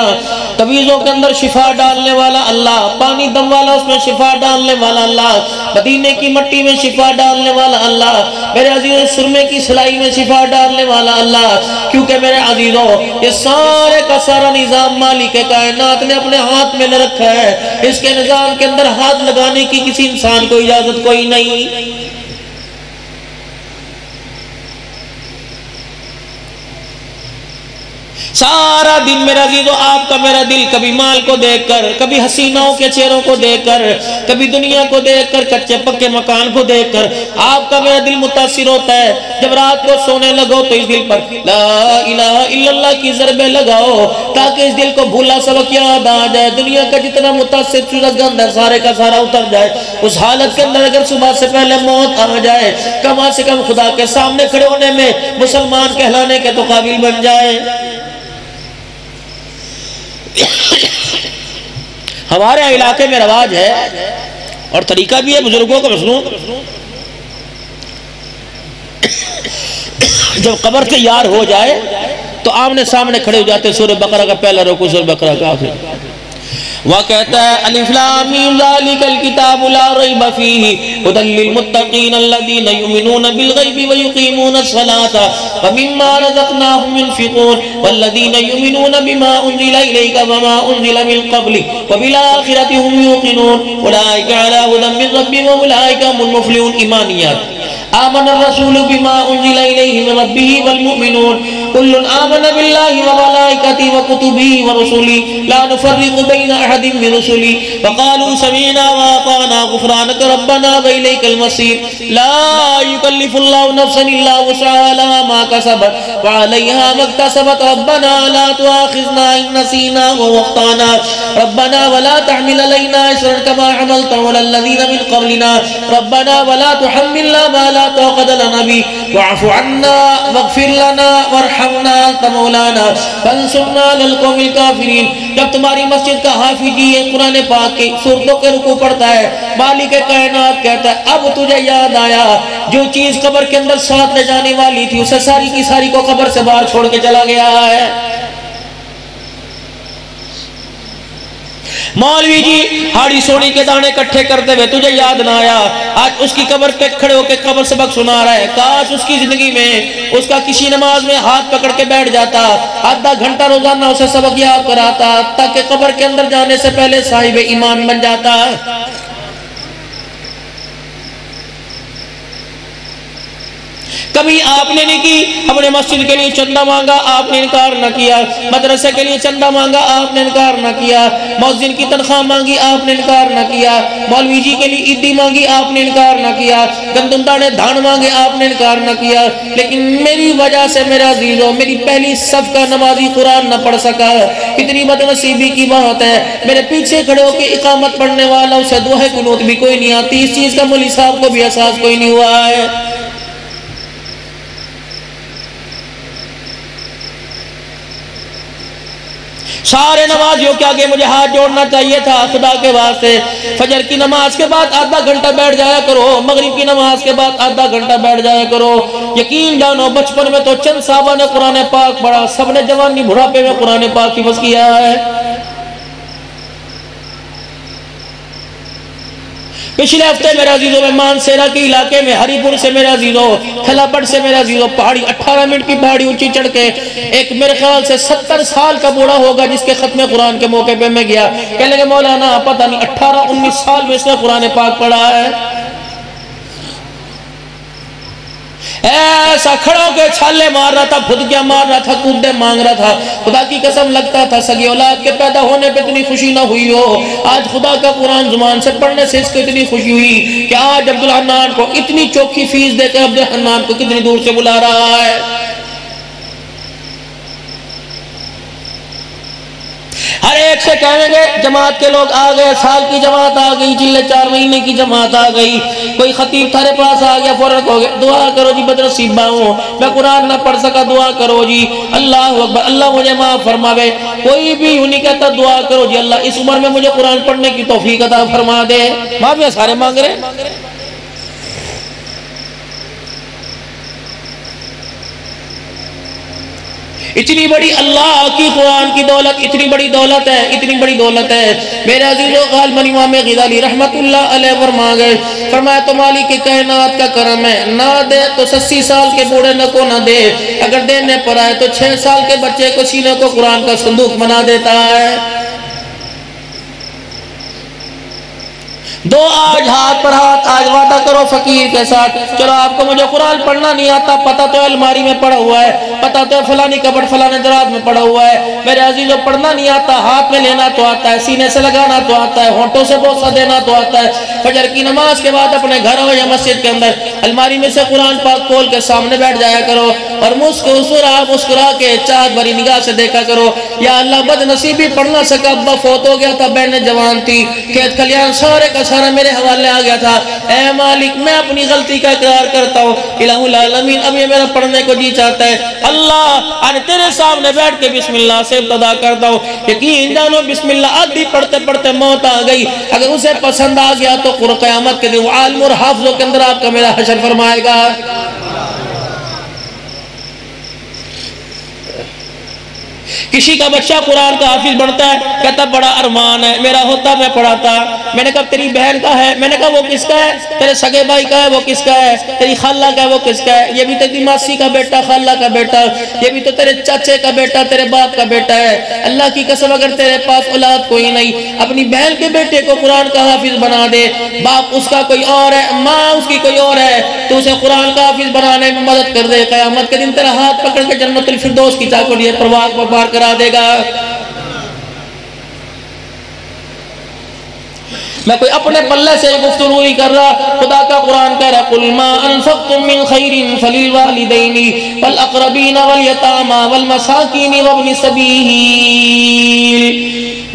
طویزوں کے اندر شفا ڈالنے والا اللہ، پانی دم والا اس میں شفا ڈالنے والا اللہ، مدینے کی مٹی میں شفا ڈالنے والا اللہ، میرے عزیزوں سرمے کی سلائی میں شفا ڈالنے والا اللہ، کیونکہ میرے عزیزوں یہ سارے کا سارا نظام مالک کائنات نے اپنے ہاتھ میں نہ رکھا ہے، اس کے نظام کے اندر ہاتھ لگانے کی کسی انسان کو اجازت کوئی نہیں۔ سارا دن میرا عزیزو آپ کا میرا دل کبھی مال کو دیکھ کر، کبھی حسینوں کے چہروں کو دیکھ کر، کبھی دنیا کو دیکھ کر، کچے پکے مکان کو دیکھ کر آپ کا میرا دل متاثر ہوتا ہے۔ جب رات کو سونے لگو تو اس دل پر لا الہ الا اللہ کی ضربیں لگاؤ تاکہ اس دل کو بھولا سبق یاد آ جائے، دنیا کا جتنا متاثر چیز گند ہے سارے کا سارا اتر جائے۔ اس حالت کے اندر اگر صبح سے پہلے موت آ جائے، کم سے کم خدا کے سامنے کھڑے ہونے میں مسلمان کہلانے کے تو قابل بن جائے۔ ہمارے علاقے میں رواج ہے اور طریقہ بھی ہے بزرگوں کا مسنون، جب قبر کے یار ہو جائے تو آمنے سامنے کھڑے ہو جاتے، سورہ بقرہ کا پہلا رکوع، سورہ بقرہ کا آخر۔ وہ کہتا ہے الف لام میم ذالک الکتاب لا ریب فیہ ھدی للمتقین الذین یؤمنون بالغیب ویقیمون الصلاۃ ومما رزقناہم ينفقون والذین یؤمنون بما انزل الیک وما انزل من قبلک وبالآخرۃ هم یوقنون اولئک علی ھدی من ربہم واولئک هم المفلحون۔ ایمانیات آمن الرسول بما انزل الیہ من ربہ والمؤمنون کل آمن باللہ وملائکتہ وکتبہ ورسلہ لا نفرق بین احد من رسلہ وقالوا سمعنا واطعنا غفرانک ربنا والیک المصیر۔ لا یکلف اللہ نفسا الا وسعها لها ما کسبت وعلیہا ما اکتسبت ربنا لا تؤاخذنا ان نسینا واخطأنا ربنا ولا تحمل علینا اصرا کما حملته على الذین من قبلنا ربنا ولا تحملنا ما لا طاقت لنا به واعف عنا واغفر لنا وارحمنا انت مولانا فانصرنا على القوم الكافرین۔ جب تمہاری مسجد کا حافظ یہ قرآن پاک کی سورتوں کے رکوع پڑھتا ہے، مالک کائنات کہتا ہے اب تجھے یاد آیا جو چیز قبر کے اندر ساتھ لے جانے والی تھی اسے ساری کی ساری کو قبر سے باہر چھوڑ کے چلا گیا ہے۔ مولوی جی ہاڑی سوڑی کے دانے کٹھے کرتے ہوئے تجھے یاد نہ آیا، آج اس کی قبر پہ کھڑے ہو کے قبر سبق سنا رہا ہے۔ کاش اس کی زندگی میں اس کا کسی نماز میں ہاتھ پکڑ کے بیٹھ جاتا، آدھا گھنٹہ روزانہ اسے سبق یاد کراتا تاکہ قبر کے اندر جانے سے پہلے صاحب ایمان بن جاتا۔ کبھی آپ نے نہیں کی، ہم نے مسجد کے لیے چندہ مانگا آپ نے انکار نہ کیا، مدرسے کے لیے چندہ مانگا آپ نے انکار نہ کیا، مؤذن کی تنخواہ مانگی آپ نے انکار نہ کیا، مولوی جی کے لیے عیدی مانگی آپ نے انکار نہ کیا، گندم دانے دھان مانگے آپ نے انکار نہ کیا، لیکن میری وجہ سے میرا عزیزو میری پہلی صف کا نمازی قرآن نہ پڑھ سکا، کتنی بدنصیبی کی بات ہے۔ میرے پیچھے کھڑے ہو کے اقامت پڑھنے والا اسے دعائے قنوت بھی کوئی نہیں آتی، اس چیز کا مولوی صاحب کو بھی احساس کوئی نہیں ہوا ہے۔ سارے نمازیوں کے آگے مجھے ہاتھ جوڑنا چاہیے تھا خدا کے واسطے۔ فجر کی نماز کے بعد آدھا گھنٹہ بیٹھ جایا کرو، مغرب کی نماز کے بعد آدھا گھنٹہ بیٹھ جایا کرو۔ یقین جانو بچپن میں تو چند صحابہ نے قرآن پاک پڑھا، سب نے جوانی بڑھاپے میں قرآن پاک حفظ کیا ہے۔ پچھلے ہفتے میرے عزیزوں میں مانسیرا کے علاقے میں ہری پور سے میرے عزیزوں کھلاپڑ سے میرے عزیزوں پہاڑی 18 منٹ کی پہاڑی اونچی چڑھ کے ایک میرے خیال سے 70 سال کا بوڑھا ہوگا جس کے ختم قرآن کے موقع پہ میں گیا، کہنے لگے مولانا پتہ نہیں 18-19 سال میں اس نے قرآن پاک پڑھا ہے۔ ایسا کھڑا ہو کے چھالے مار رہا تھا، پھدکیاں مار رہا تھا، کودے مانگ رہا تھا، خدا کی قسم لگتا تھا سگی اولاد کے پیدا ہونے پہ اتنی خوشی نہ ہوئی ہو۔ آج خدا کا قرآن زبان سے پڑھنے سے اس کو اتنی خوشی ہوئی کہ آج عبدالحنان کو اتنی چوکھی فیس دے کے عبدالحنان کو کتنی دور سے بلا رہا ہے۔ ہر ایک سے کہیں گے جماعت کے لوگ آ گئے، سال کی جماعت آ گئی، چلے 4 مہینے کی جماعت آ گئی، کوئی خطیب تھارے پاس آ گیا فوراً ہو گئے دعا کرو جی بدنصیبہ ہوں میں قرآن نہ پڑھ سکا، دعا کرو جی اللہ اکبر اللہ مجھے معاف فرماوے۔ کوئی بھی یوں نہیں کہتا دعا کرو جی اللہ اس عمر میں مجھے قرآن پڑھنے کی توفیق عطا فرما دے، معافیاں سارے مانگ رہے ہیں۔ اتنی بڑی اللہ کی قرآن کی دولت، اتنی بڑی دولت ہے، اتنی بڑی دولت ہے۔ میرے عزیزو غالباً امام غزالی رحمت اللہ علیہ فرما گئے، فرمایا تو مالک کائنات کا کرم ہے، نہ دے تو 80 سال کے بوڑھے نہ کو نہ دے، اگر دینے پر آئے تو 6 سال کے بچے کو سینے کو قرآن کا صندوق بنا دیتا ہے۔ دو آج ہاتھ پر ہاتھ، آج وعدہ کرو فقیر کے ساتھ، چلو آپ کو مجھے قرآن پڑھنا نہیں آتا، پتہ تو الماری میں پڑا ہوا ہے، پتہ تو فلانی کبٹ فلانے دراز میں پڑا ہوا ہے، میرے عزیزو پڑھنا نہیں آتا، ہاتھ میں لینا تو آتا ہے، سینے سے لگانا تو آتا ہے، ہونٹوں سے بوسہ دینا تو آتا ہے، فجر کی نماز کے بعد اپنے گھر ہو یا مسجد کے اندر الماری میں سے قرآن پاک کھول کے سامنے بیٹھ جایا کرو اور مسکرا کے چاہت بھری نگاہ سے دیکھا کرو، یا اللہ بد نصیبی پڑھ نہ سکا، ابا فوت ہو گیا تھا، بہن جوان تھی، کھیت کھلیان سارے کا سارا میرے حوالے آ گیا تھا، اے مالک میں اپنی غلطی کا اقرار کرتا ہوں، الہ العالمین اب یہ میرا پڑھنے کو جی چاہتا ہے، اللہ آج تیرے سامنے بیٹھ کے بسم اللہ سے ابتدا کرتا ہوں، یقین جانو بسم اللہ آدھی پڑھتے پڑھتے موت آ گئی، اگر اسے پسند آ گیا تو قیامت کے دن عالم اور حافظوں کے اندر آپ کا میرا حشر فرمائے گا۔ کسی کا بچہ قرآن کا حافظ بنتا ہے، کہتا بڑا ارمان ہے میرا ہوتا میں پڑھاتا، میں نے کہا تیری بہن کا ہے، میں نے کہا وہ کس کا ہے، تیرے سگے بھائی کا ہے وہ کس کا ہے، تیری خالہ کا ہے وہ کس کا ہے، یہ بھی تیری ماسی کا بیٹا، خالہ کا بیٹا، یہ بھی تو تیرے چاچے کا بیٹا، تیرے باپ کا بیٹا ہے، اللہ کی قسم اگر تیرے پاس اولاد کوئی نہیں، اپنی بہن کے بیٹے کو قرآن کا حافظ بنا دے، باپ اس کا کوئی اور ہے، ماں اس کی کوئی اور ہے، تو اسے قرآن کا حافظ بنانے میں مدد کر دے، قیامت کے دن تیرا ہاتھ پکڑ کے جنت الفردوس کی چاکوڑی پرواز پر پار کرا دے گا۔ میں کوئی اپنے پلے سے گفتگو نہیں کر رہا، خدا کا قرآن کہہ رہا قُلْ مَا أَنفَقْتُم مِّن خَيْرٍ فَلِلْوَالِدَيْنِ وَالْأَقْرَبِينَ وَالْيَتَامَى وَالْمَسَاكِينِ وَابْنِ السَّبِيلِ۔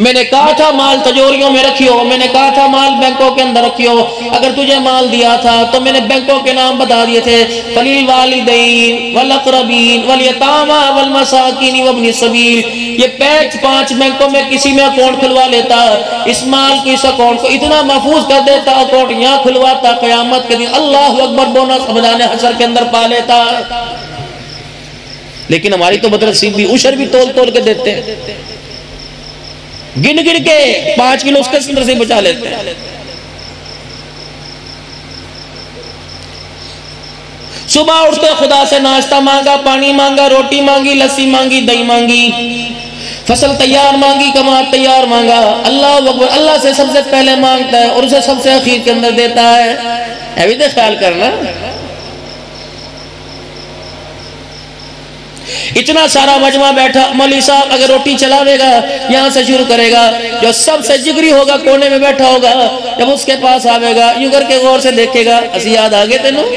میں نے کہا تھا مال تجوریوں میں رکھیو، میں نے کہا تھا مال بینکوں کے اندر رکھیو، اگر تجھے مال دیا تھا تو میں نے بینکوں کے نام بتا دیے تھے، فَلِلْوَالِدَيْنِ وَالْأَقْرَبِينَ وَالْيَتَامَى وَالْمَسَاكِينِ وَابْنِ السَّبِيلِ۔ یہ پانچ بینکوں میں کسی میں اکاؤنٹ کھلوا لیتا، اس مال کو اس اکاؤنٹ کو اتنا محفوظ کر دیتا، اکاؤنٹ یہاں کھلواتا، قیامت کے دن اللہ اکبر بونس خزانے حشر کے اندر پا لیتا۔ لیکن ہماری تو بدنصیبی بھی عشر بھی تول تول کے دیتے ہیں، گن گن کے 5 کلو اس کے اندر سے بچا لیتے ہیں۔ صبح اٹھتے خدا سے ناشتہ مانگا، پانی مانگا، روٹی مانگی، لسی مانگی، دہی مانگی، فصل تیار مانگی، کمار تیار مانگا، اللہ اکبر، اللہ سے سب سے پہلے مانگتا ہے اور اسے سب سے اخیر کے اندر دیتا ہے۔ اے بھی دے خیال کرنا، اتنا سارا مجمع بیٹھا، مولوی صاحب اگر روٹی چلاوے گا یہاں سے شروع کرے گا، جو سب سے جگری ہوگا کونے میں بیٹھا ہوگا، جب اس کے پاس آوے گا یوں کر کے غور سے دیکھے گا، اسی یاد آگے تینوں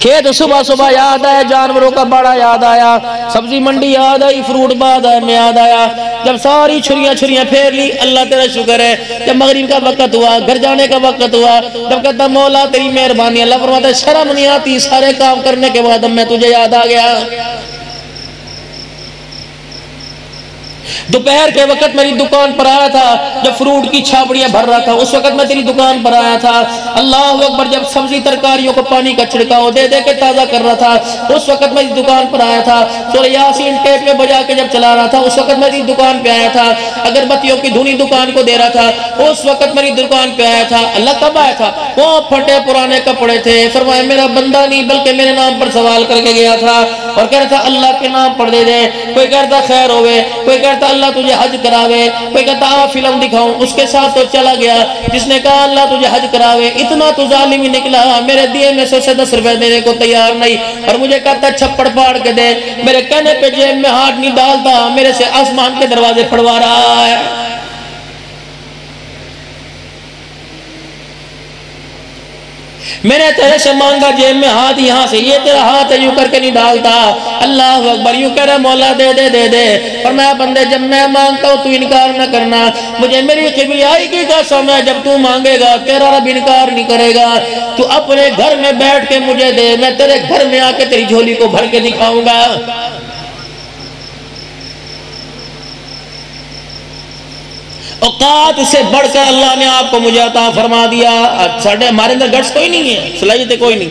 کھیت صبح صبح یاد آیا، جانوروں کا بڑا یاد آیا، سبزی منڈی یاد آئی، فروٹ بازار میں یاد آیا، جب ساری چھریاں پھیر لی، اللہ تیرا شکر ہے، جب مغرب کا وقت ہوا، گھر جانے کا وقت ہوا، جب کہتا مولا تیری مہربانی، اللہ فرماتا ہے شرم نہیں آتی، سارے کام کرنے کے بعد میں تجھے یاد آ گیا۔ دوپہر کے وقت میری دکان پر آیا تھا، جب فروٹ کی چھاپڑیاں بھر رہا تھا، اس وقت میں تیری دکان پر آیا تھا، اللہ اکبر، جب سبزی ترکاریوں کو پانی کا چھڑکاؤ دے دے کے تازہ کر رہا تھا، اس وقت میں دکان پر آیا تھا، سورہ یاسین ٹیپ میں بجا کے جب چلا رہا تھا، اس وقت میری دکان پہ آیا تھا، اگربتیوں کی دھنی دکان کو دے رہا تھا، اس وقت میری دکان پہ آیا تھا۔ اللہ کب آیا تھا؟ وہ پھٹے پرانے کپڑے تھے، فرمایا میرا بندہ نہیں بلکہ میرے نام پر سوال کر کے گیا تھا اور کہہ رہا تھا اللہ کے نام پر دے دے، کوئی کہتا خیر ہوئے، کوئی کہتا اللہ تجھے حج کراوے، کوئی کہتا آ فلم دکھاؤں، اس کے ساتھ تو چلا گیا، جس نے کہا اللہ تجھے حج کراوے، اتنا تو ظالم ہی نکلا، میرے دیے میں سے 10 روپے دینے کو تیار نہیں، اور مجھے کہتا چھپڑ پاڑ کے دے، میرے کہنے پہ جیب میں ہاتھ نہیں ڈالتا، میرے سے آسمان کے دروازے پھڑوا رہا ہے۔ میں نے تیرے سے مانگا جیب میں ہاتھ یہاں سے، یہ تیرا ہاتھ ہے، یوں کر کے نہیں ڈالتا، اللہ اکبر، یوں کہہ رہا مولا دے دے دے دے، اور میں بندے جب میں مانگتا ہوں تو انکار نہ کرنا، مجھے میری کبریائی کی قسم ہے جب تو مانگے گا تیرا رب انکار نہیں کرے گا، تو اپنے گھر میں بیٹھ کے مجھے دے، میں تیرے گھر میں آ کے تیری جھولی کو بھر کے دکھاؤں گا۔ اوقات سے بڑھ کر اللہ نے آپ کو مجھے عطا فرما دیا، ساڑھے ہمارے اندر گٹس کوئی نہیں ہے، صلاحیتیں کوئی نہیں،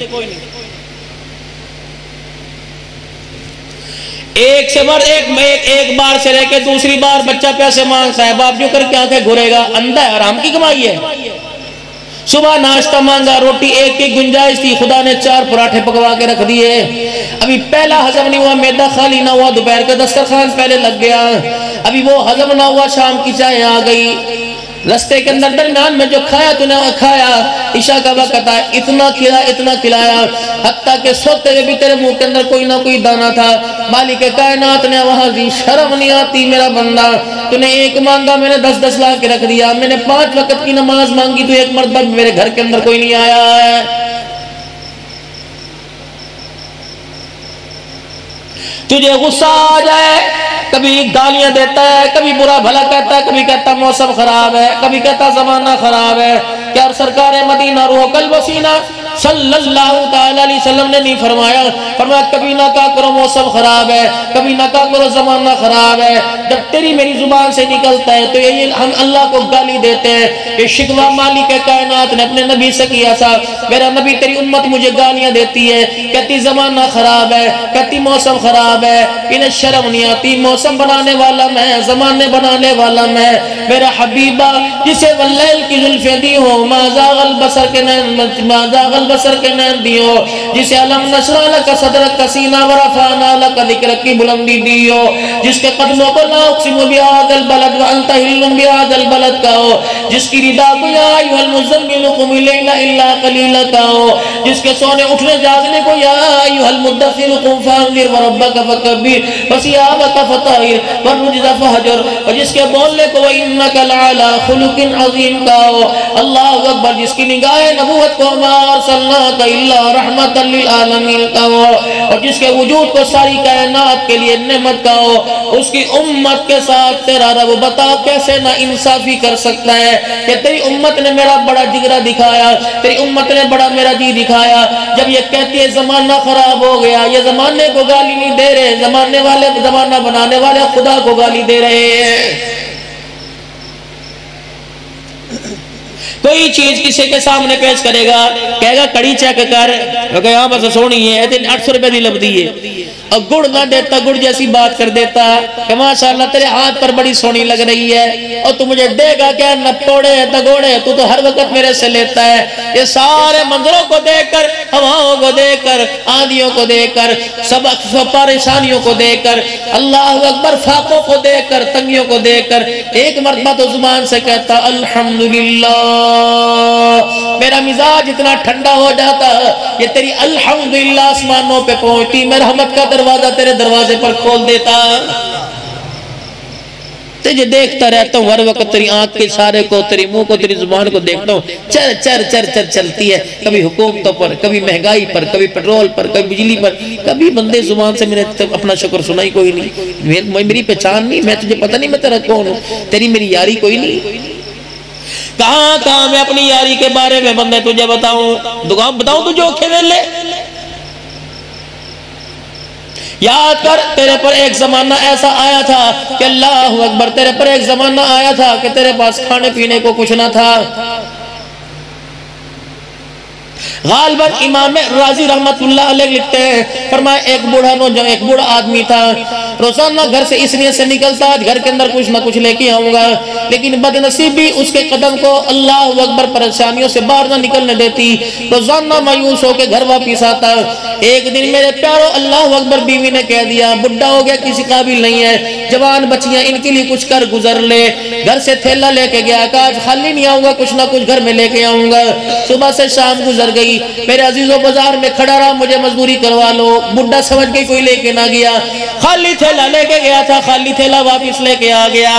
ایک بار سے رہ کے دوسری بار بچہ پیسے مانگتا ہے، باپ جو کر کے آنکھیں گھرے گا، اندھا ہے، حرام کی کمائی ہے۔ صبح ناشتہ مانگا، روٹی ایک کی گنجائش تھی، خدا نے 4 پراٹھے پکوا کے رکھ دیے، ابھی پہلا ہضم نہیں ہوا، معدہ خالی نہ ہوا، دوپہر کا دسترخوان پہلے لگ گیا، ابھی وہ ہضم نہ ہوا، شام کی چائے آ گئی، رستے کے اندر درمیان میں جو کھایا تو نے کھایا، عشاء کا وقت آیا، اتنا کھلایا حتیٰ کہ سوتے ہوئے بھی تیرے منہ کے اندر کوئی نہ کوئی دانا تھا۔ مالک کائنات نے وہاں دی شرم نہیں آتی میرا بندہ، تو نے ایک مانگا میں نے 10 لا کے رکھ دیا، میں نے 5 وقت کی نماز مانگی تو ایک مرتبہ بھی میرے گھر کے اندر کوئی نہیں آیا ہے۔ تجھے غصہ آ جائے، کبھی گالیاں دیتا ہے، کبھی برا بھلا کہتا ہے، کبھی کہتا موسم خراب ہے، کبھی کہتا زمانہ خراب ہے۔ کیا سرکار مدینہ روح قلب و سینہ صلی اللہ تعالیٰ علیہ وسلم نے نہیں فرمایا کبھی نہ کہا کرو موسم خراب ہے، کبھی نہ کہا کرو زمانہ خراب ہے۔ جب تیری میری زبان سے نکلتا ہے تو یہ ہم اللہ کو گالی دیتے ہیں۔ یہ شکوہ مالک کائنات نے اپنے نبی سے کیا تھا، میرا نبی تیری امت مجھے گالیاں دیتی ہے، کہتی زمانہ خراب ہے، کہتی موسم خراب ہے، انہیں شرم نہیں آتی، موسم بنانے والا میں، زمانے بنانے والا میں، میرا حبیبہ جسے واللیل کی زلفیں دی ہو، ما زاغ البصر کے نین دی ہو، جسے علم نشرح لک صدرک کا سینہ ورفعنا لک ذکرک کی بلندی دی ہو، جس کے قدموں کو لا اقسم بہذا البلد وانت حل بہذا البلد کا ہو، جس کی ردا کو یا ایھا المزمل قم اللیل الا قلیلا کا ہو، جس کے سونے اٹھنے جاگنے کو یا ایھا المدثر قم فانذر وربک فکبر وثیابک فطہر والرجز فہجر، اور جس کے بولنے کو وانک لعلی خلق عظیم کا ہو، اللہ اکبر، جس کی نگاہ نبوت کو ما ارسلناک الا رحمتا للعالمین کا ہو، اور جس کے وجود کو ساری کائنات کے لیے نعمت کا ہو، اس کی امت کے ساتھ تیرا رب بتا کیسے نہ انصافی کر سکتا ہے کہ تیری امت نے میرا بڑا جگرہ دکھایا، تیری امت نے بڑا میرا جی دکھایا۔ جب یہ کہتی ہے زمانہ خراب ہو گیا، یہ زمانے کو گالی نہیں دے رہے، زمانہ بنانے والے خدا کو گالی دے رہے ہیں۔ کوئی چیز کسی کے سامنے پیش کرے گا، کہے گا کڑی چیک کر، کہ ہاں بس سونی ہے، 800 روپے دی لب دی ہے، اور گڑ نہ دیتا، گڑ جیسی بات کر دیتا کہ ماشاءاللہ تیرے ہاتھ پر بڑی سونی لگ رہی ہے، اور تو مجھے دے گا کیا، نہ توڑے تگوڑے، تو ہر وقت میرے سے لیتا ہے۔ یہ سارے منظروں کو دیکھ کر، ہواؤں کو دیکھ کر، آندھیوں کو دیکھ کر، سب پریشانیوں کو دیکھ کر، اللہ اکبر، فاقوں کو دیکھ کر، تنگیوں کو دیکھ کر، ایک مرتبہ تو زبان سے کہتا الحمدللہ، میرا مزاج اتنا ٹھنڈا ہو جاتا، یہ تیری الحمدللہ آسمانوں پہ پہنچتی، میں رحمت کا دروازہ تیرے دروازے پر کھول دیتا۔ تجھے دیکھتا رہتا ہوں ہر وقت، تیری آنکھ کے اشارے کو، تیری منہ کو، تیری زبان کو دیکھتا ہوں، چر چر چر چر چلتی ہے، کبھی حکومتوں پر، کبھی مہنگائی پر، کبھی پیٹرول پر، کبھی بجلی پر، کبھی بندے زبان سے میں نے اپنا شکر سنا ہی کوئی نہیں، میری پہچان نہیں، میں تجھے پتہ نہیں میں تیرا کون ہوں، تیری میری یاری کوئی نہیں۔ کہاں میں اپنی یاری کے بارے میں بندے تجھے بتاؤں تجھے اوکھے ویلے، یاد کر تیرے پر ایک زمانہ ایسا آیا تھا کہ اللہ اکبر، تیرے پر ایک زمانہ آیا تھا کہ تیرے پاس کھانے پینے کو کچھ نہ تھا۔ غالباً امام راضی رحمت اللہ علیہ لکھتے ہیں، فرمایا ایک بوڑھا آدمی تھا، روزانہ گھر سے اس لیے سے نکلتا گھر کے اندر کچھ نہ کچھ لے کے آؤں گا، لیکن بدنصیبی اس کے قدم کو اللہ اکبر پریشانیوں سے باہر نہ نکلنے دیتی، روزانہ مایوس ہو کے گھر واپس آتا۔ ایک دن میرے پیارو اللہ اکبر بیوی نے کہہ دیا بڈھا ہو گیا، کسی قابل نہیں ہے، جوان بچیاں ان کے لیے کچھ کر گزر لے۔ گھر سے تھیلا لے کے گیا، کہا آج خالی نہیں آؤں گا، کچھ نہ کچھ گھر میں لے کے آؤں گا۔ صبح سے شام گزر گئی، میرے عزیزوں بازار میں کھڑا رہا، مجھے مزدوری کروا لو، بڈھا سمجھ کے کوئی لے کے نہ گیا، خالی تھیلا لے کے گیا تھا، خالی تھیلا واپس لے کے آ گیا۔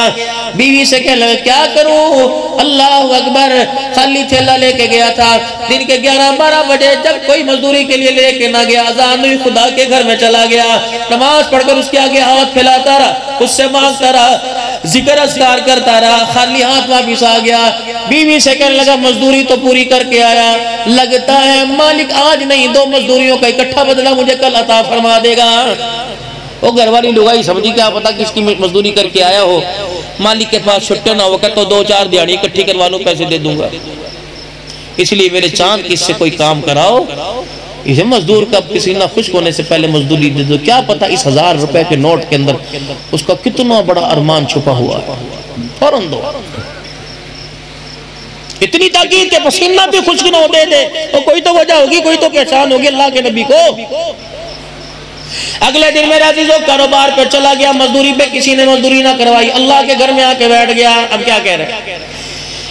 بیوی سے کہنے لگا کیا کروں، اللہ اکبر، خالی تھیلا لے کے گیا تھا، دن کے 11-12 بجے جب کوئی مزدوری کے لیے لے کے نہ گیا، اذان ہوئی، خدا کے گھر میں چلا گیا، نماز پڑھ کر اس کے آگے ہاتھ پھیلاتا رہا، اس سے مانگتا رہا، ذکر اذکار کرتا رہا، خالی ہاتھ واپس آ گیا۔ بیوی سے کہنے لگا مزدوری تو پوری کر کے آیا، لگتا ہے مالک آج نہیں 2 مزدوریوں کا اکٹھا بدلہ مجھے کل عطا فرما دے گا۔ وہ گھر والی لگائی سمجھی کیا پتا کس کی مزدوری کر کے آیا ہو، مالک کے پاس چھٹے نہ ہو کر تو 2-4 دیہڑی اکٹھی کروا لو، پیسے دے دوں گا، اس لیے میرے چاند کس سے کوئی کام کراؤ، اسے مزدور کا پسینہ خشک ہونے سے پہلے مزدوری دے دو، کیا پتا اس 1000 روپے کے نوٹ کے اندر اس کا کتنا بڑا ارمان چھپا ہوا ہے، فوراً دو۔ اتنی تاکید کہ پسینہ بھی خشک نہ ہو دے دے، اور کوئی تو وجہ ہوگی، کوئی تو پہچان ہوگی اللہ کے نبی کو۔ اگلے دن میرے عزیزوں کاروبار پہ چلا گیا، مزدوری پہ کسی نے مزدوری نہ کروائی، اللہ کے گھر میں آ کے بیٹھ گیا، اب کیا کہہ رہے ہیں،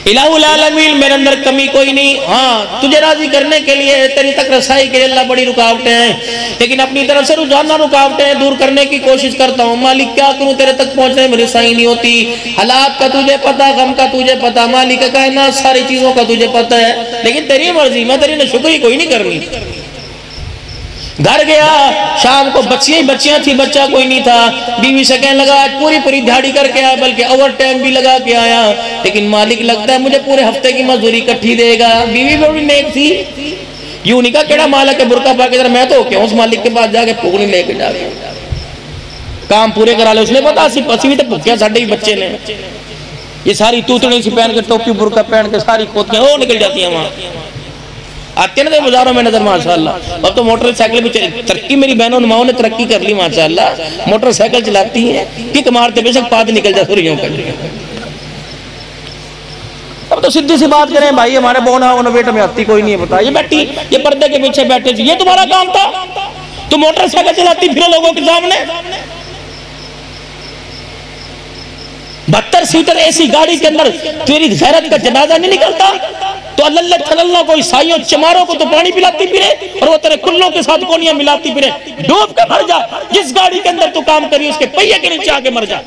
الہ العالمین میرے اندر کمی کوئی نہیں، ہاں تجھے راضی کرنے کے لیے، تیری تک رسائی کے لیے اللہ بڑی رکاوٹیں ہیں، لیکن اپنی طرف سے روزانہ رکاوٹیں دور کرنے کی کوشش کرتا ہوں۔ مالک کیا کروں، تیرے تک پہنچنے میں رسائی نہیں ہوتی، حالات کا تجھے پتا، غم کا تجھے پتا، مالک کا کائنات ساری چیزوں کا تجھے پتا ہے، لیکن تیری مرضی، میں تیری ناشکری کوئی نہیں کرنی۔ گھر گیا، شام کو بچیاں تھی، بچہ کوئی نہیں تھا، بیوی سے کہنے لگا آج پوری دھاڑی کر کے آیا، بلکہ اوور ٹائم بھی لگا کے آیا، لیکن مالک لگتا ہے مجھے پورے ہفتے کی مزدوری کٹھی دے گا۔ بیوی بڑی نیک تھی، یوں نہیں کہا کیڑا مالک ہے برقع پا کے ذرا میں تو کیا اس مالک کے پاس جا کے پھوگنی لے کے جا کے کام پورے کرا لے۔ اس نے پتا اسی بھی تو بھوکیا ساڈے ہی بچے نے، یہ ساری توتڑی سی پہن کے ٹوپی برقع پہن کے ساری کھوتیاں وہ نکل جاتی ہیں وہاں، آتے ہیں نا بازاروں میں نظر ماشاءاللہ۔ اب تو موٹر سائیکل بھی ترقی، میری بہنوں نماؤں نے ترقی کر لی ماشاءاللہ، موٹر سائیکل چلاتی ہیں، کک مارتے بے شک پاد نکل جائے سوریوں کا۔ اب تو سیدھی سی بات کریں بھائی، ہمارے بونا ویٹ میں آتی کوئی نہیں ہے، بتا یہ بیٹھی، یہ پردے کے پیچھے بیٹھے تھی، یہ تمہارا کام تھا؟ تو موٹر سائیکل چلاتی پھر لوگوں کے سامنے، 72 سیٹر ایسی گاڑی کے اندر تیری غیرت کا جنازہ نہیں نکلتا؟ تو اللہ تھلاللہ کو عیسائیوں چماروں کو تو پانی پلاتی پھرے، اور وہ تیرے کلوں کے ساتھ کونیاں ملاتی پھرے، ڈوب کے مر جا، جس گاڑی کے اندر تو کام کری اس کے پہیے کے نیچے آگے مر جا۔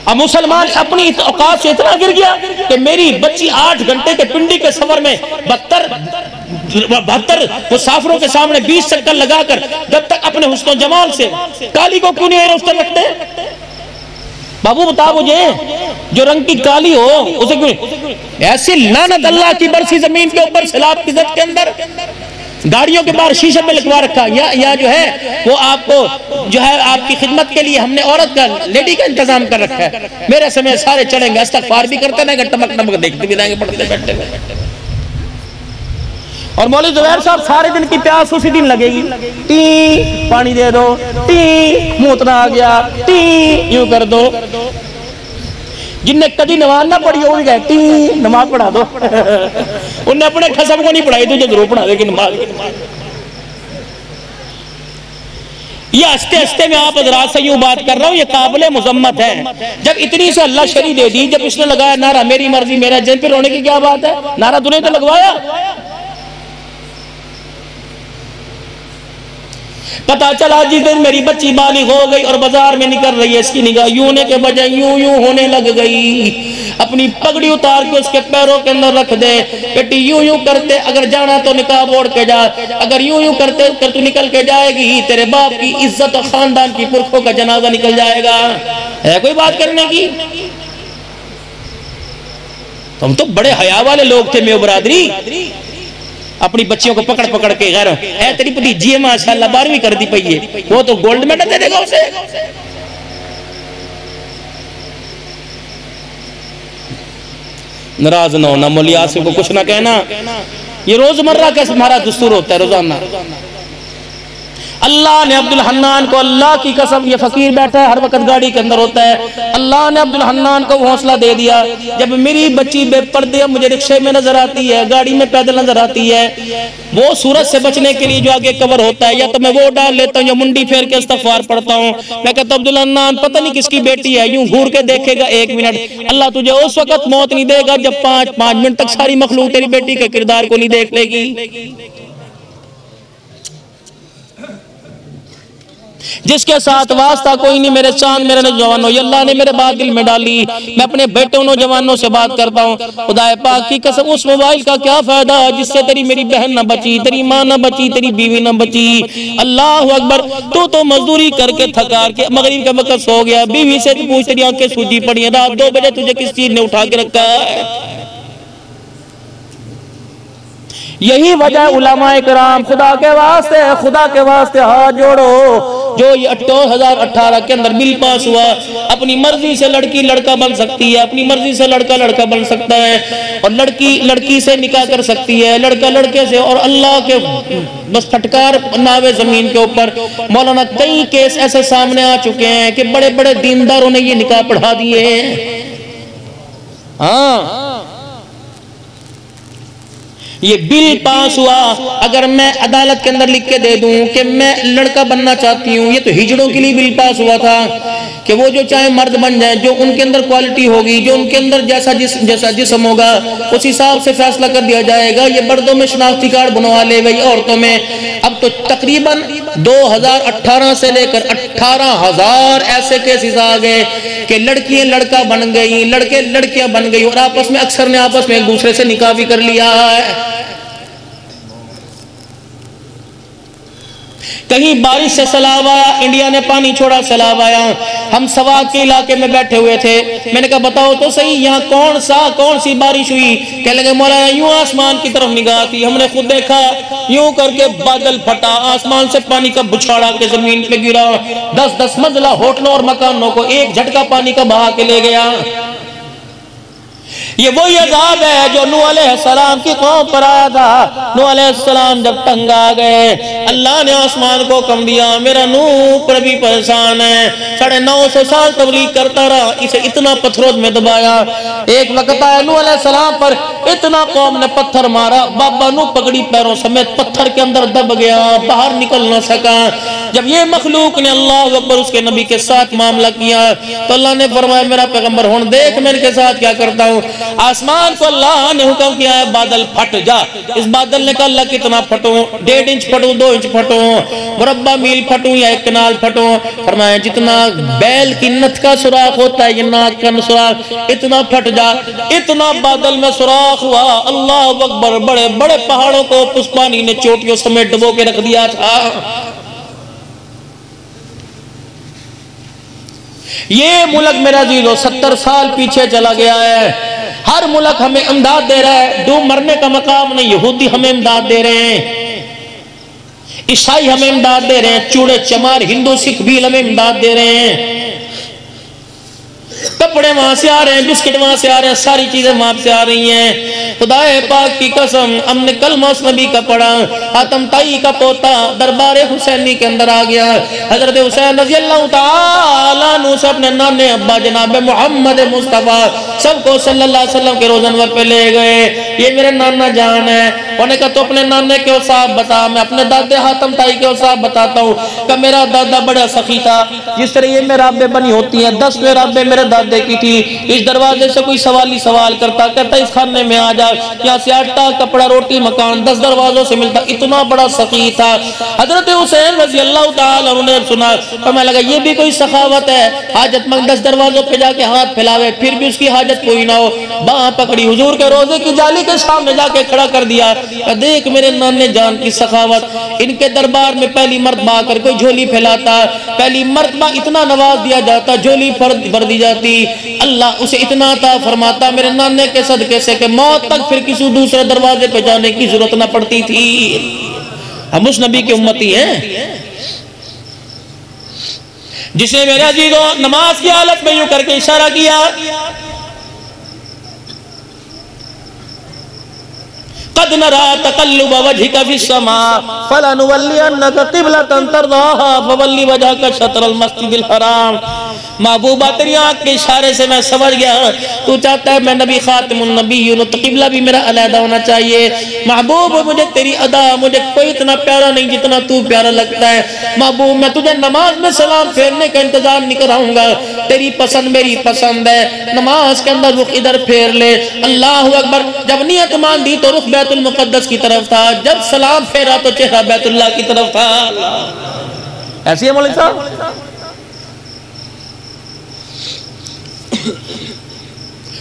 اب مسلمان اپنی اوقات سے اتنا گر گیا کہ میری بچی 8 گھنٹے کے پنڈی کے سفر میں 72 مسافروں کے سامنے 20 چکر لگا کر جب تک اپنے حسن و جمال سے کالی کو کیوں نہیں روشن رکھتے؟ بابو بتا مجھے، جو رنگ کی کالی ہو اسے کیوں ایسی لعنت اللہ کی برسی زمین کے اوپر سیلاب کی زد کے اندر گاڑیوں کے باہر شیشے میں لکھوا رکھا، یا جو ہے وہ آپ کو جو ہے آپ کی خدمت کے لیے ہم نے عورت کا لیڈی کا انتظام کر رکھا ہے، میرے سمے سارے چڑھیں گے، استغفار بھی کرتے رہیں گے، ٹمک دیکھتے بھی رہیں گے، پڑھتے بیٹھتے ہیں۔ اور مولوی زبیر صاحب سارے دن کی پیاس اسی دن لگے گی، ٹی پانی دے دو، ٹی موتنا آ گیا، ٹی یوں کر دو۔ جن نے کبھی نماز نہ پڑھی وہ بھی کہے ٹی نماز پڑھا دو، انہوں نے اپنے خصم کو نہیں پڑھائی، تجھے ضرور پڑھا دے گی نماز۔ یہ ہستے ہستے میں آپ حضرات سے یوں بات کر رہا ہوں، یہ قابل مذمت ہے۔ جب اتنی سے اللہ شریع دے دی، جب اس نے لگایا نعرہ میری مرضی میرا جن، پہ رونے کی کیا بات ہے؟ نعرہ تو نے تو لگوایا۔ پتا چلا جس دن میری بچی بالغ ہو گئی اور بازار میں نکل رہی ہے، اس کی نگاہ یوں ہونے کے بجائے یوں ہونے لگ گئی، اپنی پگڑی اتار کے اس کے پیروں کے اندر رکھ دے، بیٹی یوں کرتے اگر جانا تو نقاب اوڑھ کے جا، اگر یوں کرتے تو نکل کے جائے گی، تیرے باپ کی عزت اور خاندان کی پرکھوں کا جنازہ نکل جائے گا۔ ہے کوئی بات کرنے کی؟ تم تو بڑے حیا والے لوگ تھے میو برادری، اپنی بچیوں کو پکڑ کے غیر ہے تیری بھتیجی ہے ماشاءاللہ 12ویں کر دی پئی ہے، وہ تو گولڈ میڈل دے دے گا اسے۔ ناراض نہ ہونا، مولی آصف کو کچھ نہ کہنا، یہ روزمرہ کا ہمارا دستور ہوتا ہے روزانہ۔ اللہ نے عبدالحنان کو، اللہ کی قسم یہ فقیر بیٹھا ہے ہر وقت گاڑی کے اندر ہوتا ہے، اللہ نے عبدالحنان کو حوصلہ دے دیا، جب میری بچی بے پردے مجھے رکشے میں نظر آتی ہے، گاڑی میں پیدل نظر آتی ہے، وہ سورج سے بچنے کے لیے جو آگے کور ہوتا ہے یا تو میں وہ ڈال لیتا ہوں یا منڈی پھیر کے استغفار پڑھتا ہوں، میں کہتا ہوں عبدالحنان پتہ نہیں کس کی بیٹی ہے، یوں گھور کے دیکھے گا 1 منٹ، اللہ تجھے اس وقت موت نہیں دے گا جب 5 منٹ تک ساری مخلوق تیری بیٹی کے کردار کو نہیں دیکھ لے گی۔ جس کے ساتھ واسطہ کوئی نہیں، میرے چاند میرے نوجوانوں، یہ اللہ نے میرے بات دل میں ڈالی، میں اپنے بیٹوں نوجوانوں سے بات کرتا ہوں، خدا پاک کی قسم اس موبائل کا کیا فائدہ جس سے تیری میری بہن نہ بچی، تیری ماں نہ بچی، تیری بیوی نہ بچی۔ اللہ اکبر، تو مزدوری کر کے تھکار کے مغرب کا وقت سو گیا، بیوی سے پوچھ تیری آنکھیں سوجی پڑی ہیں، رات 2 بجے تجھے کس چیز نے اٹھا کے رکھا ہے؟ یہی وجہ علماء کرام خدا کے واسطے ہاتھ جوڑو، جو یہ 2018 کے اندر بل پاس ہوا، اپنی مرضی سے لڑکی لڑکا بن سکتی ہے، اپنی مرضی سے لڑکا لڑکا بن سکتا ہے، اور لڑکی لڑکی سے نکاح کر سکتی ہے، لڑکا لڑکے سے، اور اللہ کے بس پھٹکار ناوے زمین کے اوپر مولانا کئی کیس ایسے سامنے آ چکے ہیں کہ بڑے بڑے دینداروں نے یہ نکاح پڑھا دیے ہیں۔ ہاں یہ بل پاس ہوا، اگر میں عدالت کے اندر لکھ کے دے دوں کہ میں لڑکا بننا چاہتی ہوں، یہ تو ہجڑوں کے لیے بل پاس ہوا تھا کہ وہ جو چاہے مرد بن جائیں، جو ان کے اندر کوالٹی ہوگی، جو ان کے اندر جیسا جسم ہوگا اس حساب سے فیصلہ کر دیا جائے گا۔ یہ مردوں میں شناختی کارڈ بنوا لے گئی، عورتوں میں اب تو تقریباً 2018 سے لے کر 18,000 ایسے کیسز آ گئے کہ لڑکیاں لڑکا بن گئی، لڑکے لڑکیاں بن گئی، اور آپس میں اکثر نے آپس میں ایک دوسرے سے نکاح بھی کر لیا ہے۔ کہیں بارش سے سیلاب آیا، انڈیا نے پانی چھوڑا، سیلاب آیا، ہم سوات کے علاقے میں بیٹھے ہوئے تھے، میں نے کہا بتاؤ تو صحیح یہاں کون سی بارش ہوئی؟ کہنے لگے مولانا یوں آسمان کی طرف نگاہ تھی، ہم نے خود دیکھا یوں کر کے بادل پھٹا، آسمان سے پانی کا بچھاڑا کے زمین پہ گرا، 10 منزلہ ہوٹلوں اور مکانوں کو ایک جھٹکا پانی کا بہا کے لے گیا۔ یہ وہی عذاب ہے جو نوح علیہ السلام کی قوم پر آیا تھا۔ نوح علیہ السلام جب تنگ آ گئے، اللہ نے آسمان کو حکم دیا، میرا نوح پر بھی پریشان ہے، 950 سال تبلیغ کرتا رہا، اسے اتنا پتھروں میں دبایا، ایک وقت آیا نوح علیہ السلام پر اتنا قوم نے پتھر مارا، بابا نوح پگڑی پیروں سمیت پتھر کے اندر دب گیا، باہر نکل نہ سکا۔ جب یہ مخلوق نے اللہ اکبر اس کے نبی کے ساتھ معاملہ کیا تو اللہ نے فرمایا میرا پیغمبر ہون دیکھ میں ان کے ساتھ کیا کرتا ہوں۔ آسمان کو اللہ نے حکم کیا ہے بادل پھٹ جا، اس بادل نے کہا اللہ کتنا پھٹوں، 1.5 انچ پھٹوں، 2 انچ پھٹوں، مربع میل پھٹوں یا 1 کنال پھٹوں؟ فرمایا جتنا بیل کی نتھ کا سوراخ ہوتا ہے یہ ناک کا سوراخ، اتنا پھٹ جا۔ اتنا بادل میں سوراخ ہوا، اللہ اکبر، بڑے بڑے پہاڑوں کو اس پانی نے چوٹیوں سمیت ڈبو کے رکھ دیا تھا۔ یہ ملک میرا عزیزو 70 سال پیچھے چلا گیا ہے، ہر ملک ہمیں امداد دے رہا ہے، ڈوب مرنے کا مقام نہیں، یہودی ہمیں امداد دے رہے ہیں، عیسائی ہمیں امداد دے رہے ہیں، چوڑے چمار ہندو سکھ بھی ہمیں امداد دے رہے ہیں، کپڑے وہاں سے آ رہے ہیں، بسکٹ وہاں سے آ رہے ہیں، ساری چیزیں وہاں سے آ رہی ہیں۔ خدا پاک کی قسم ہم نے کلمہ اس نبی کا پڑھا، حاتم طائی کا پوتا دربار حسینی کے اندر آ گیا، حضرت حسین رضی اللہ تعالیٰ عنہ سے اپنے نانے ابا جناب محمد مصطفیٰ سب کو صلی اللہ علیہ وسلم کے روزنور پہ لے گئے، یہ میرے نانا جان ہے، انہوں نے کہا تو اپنے نانے کے اوصاف بتا، میں اپنے دادے حاتم طائی کے اوصاف بتاتا ہوں کہ میرا دادا بڑا سخی تھا، جس طرح یہ محرابیں بنی ہوتی ہیں 10 محرابیں میرے دادے کی تھی، اس دروازے سے کوئی سوالی سوال کرتا، کہتا اس خانے میں آ جا، یہاں سے آٹا کپڑا روٹی مکان 10 دروازوں سے ملتا، اتنا بڑا سخی تھا۔ حضرت حسین رضی اللہ تعالیٰ عنہ نے سنا، فرمایا لگا یہ بھی کوئی سخاوت ہے، حاجت مند 10 دروازوں پہ جا کے ہاتھ پھیلاوے پھر بھی اس کی حاجت کوئی نہ ہو، باں پکڑی حضور کے روزے کی جالی کے سامنے جا کے کھڑا کر دیا، دیکھ میرے نانے جان کی سخاوت، ان کے دربار میں پہلی مرتبہ آ کر کوئی جھولی پھیلاتا، پہلی مرتبہ اتنا نواز دیا جاتا، جھولی بھر دی جاتی، اللہ اسے اتنا عطا فرماتا میرے نانے کے صدقے سے کہ موت تک پھر کسی دوسرے دروازے پہ جانے کی ضرورت نہ پڑتی تھی۔ ہم اس نبی کے امتی ہیں جس نے میرے عزیزو نماز کی حالت میں یوں کر کے اشارہ کیا، قد نرى تقلب وجهك في السماء فلنولينك قبلة ترضاها فول وجهك شطر المسجد الحرام۔ محبوبہ تیری آنکھ کے اشارے سے میں سمجھ گیا تو چاہتا ہے میں نبی خاتم النبی ہوں تو قبلہ بھی میرا علیحدہ ہونا چاہیے۔ محبوب مجھے تیری ادا مجھے کوئی اتنا پیارا نہیں جتنا تو پیارا لگتا ہے۔ محبوب میں تجھے نماز میں سلام پھیرنے کا انتظار نہیں کراؤں گا، تیری پسند میری پسند ہے، نماز کے اندر رخ ادھر پھیر لے، اللہ اکبر۔ جب نیت مان دی تو رخ بیت المقدس کی طرف تھا، جب سلام پھیرا تو چہرہ بیت اللہ کی طرف تھا۔ ایسی ہے مولوی صاحب؟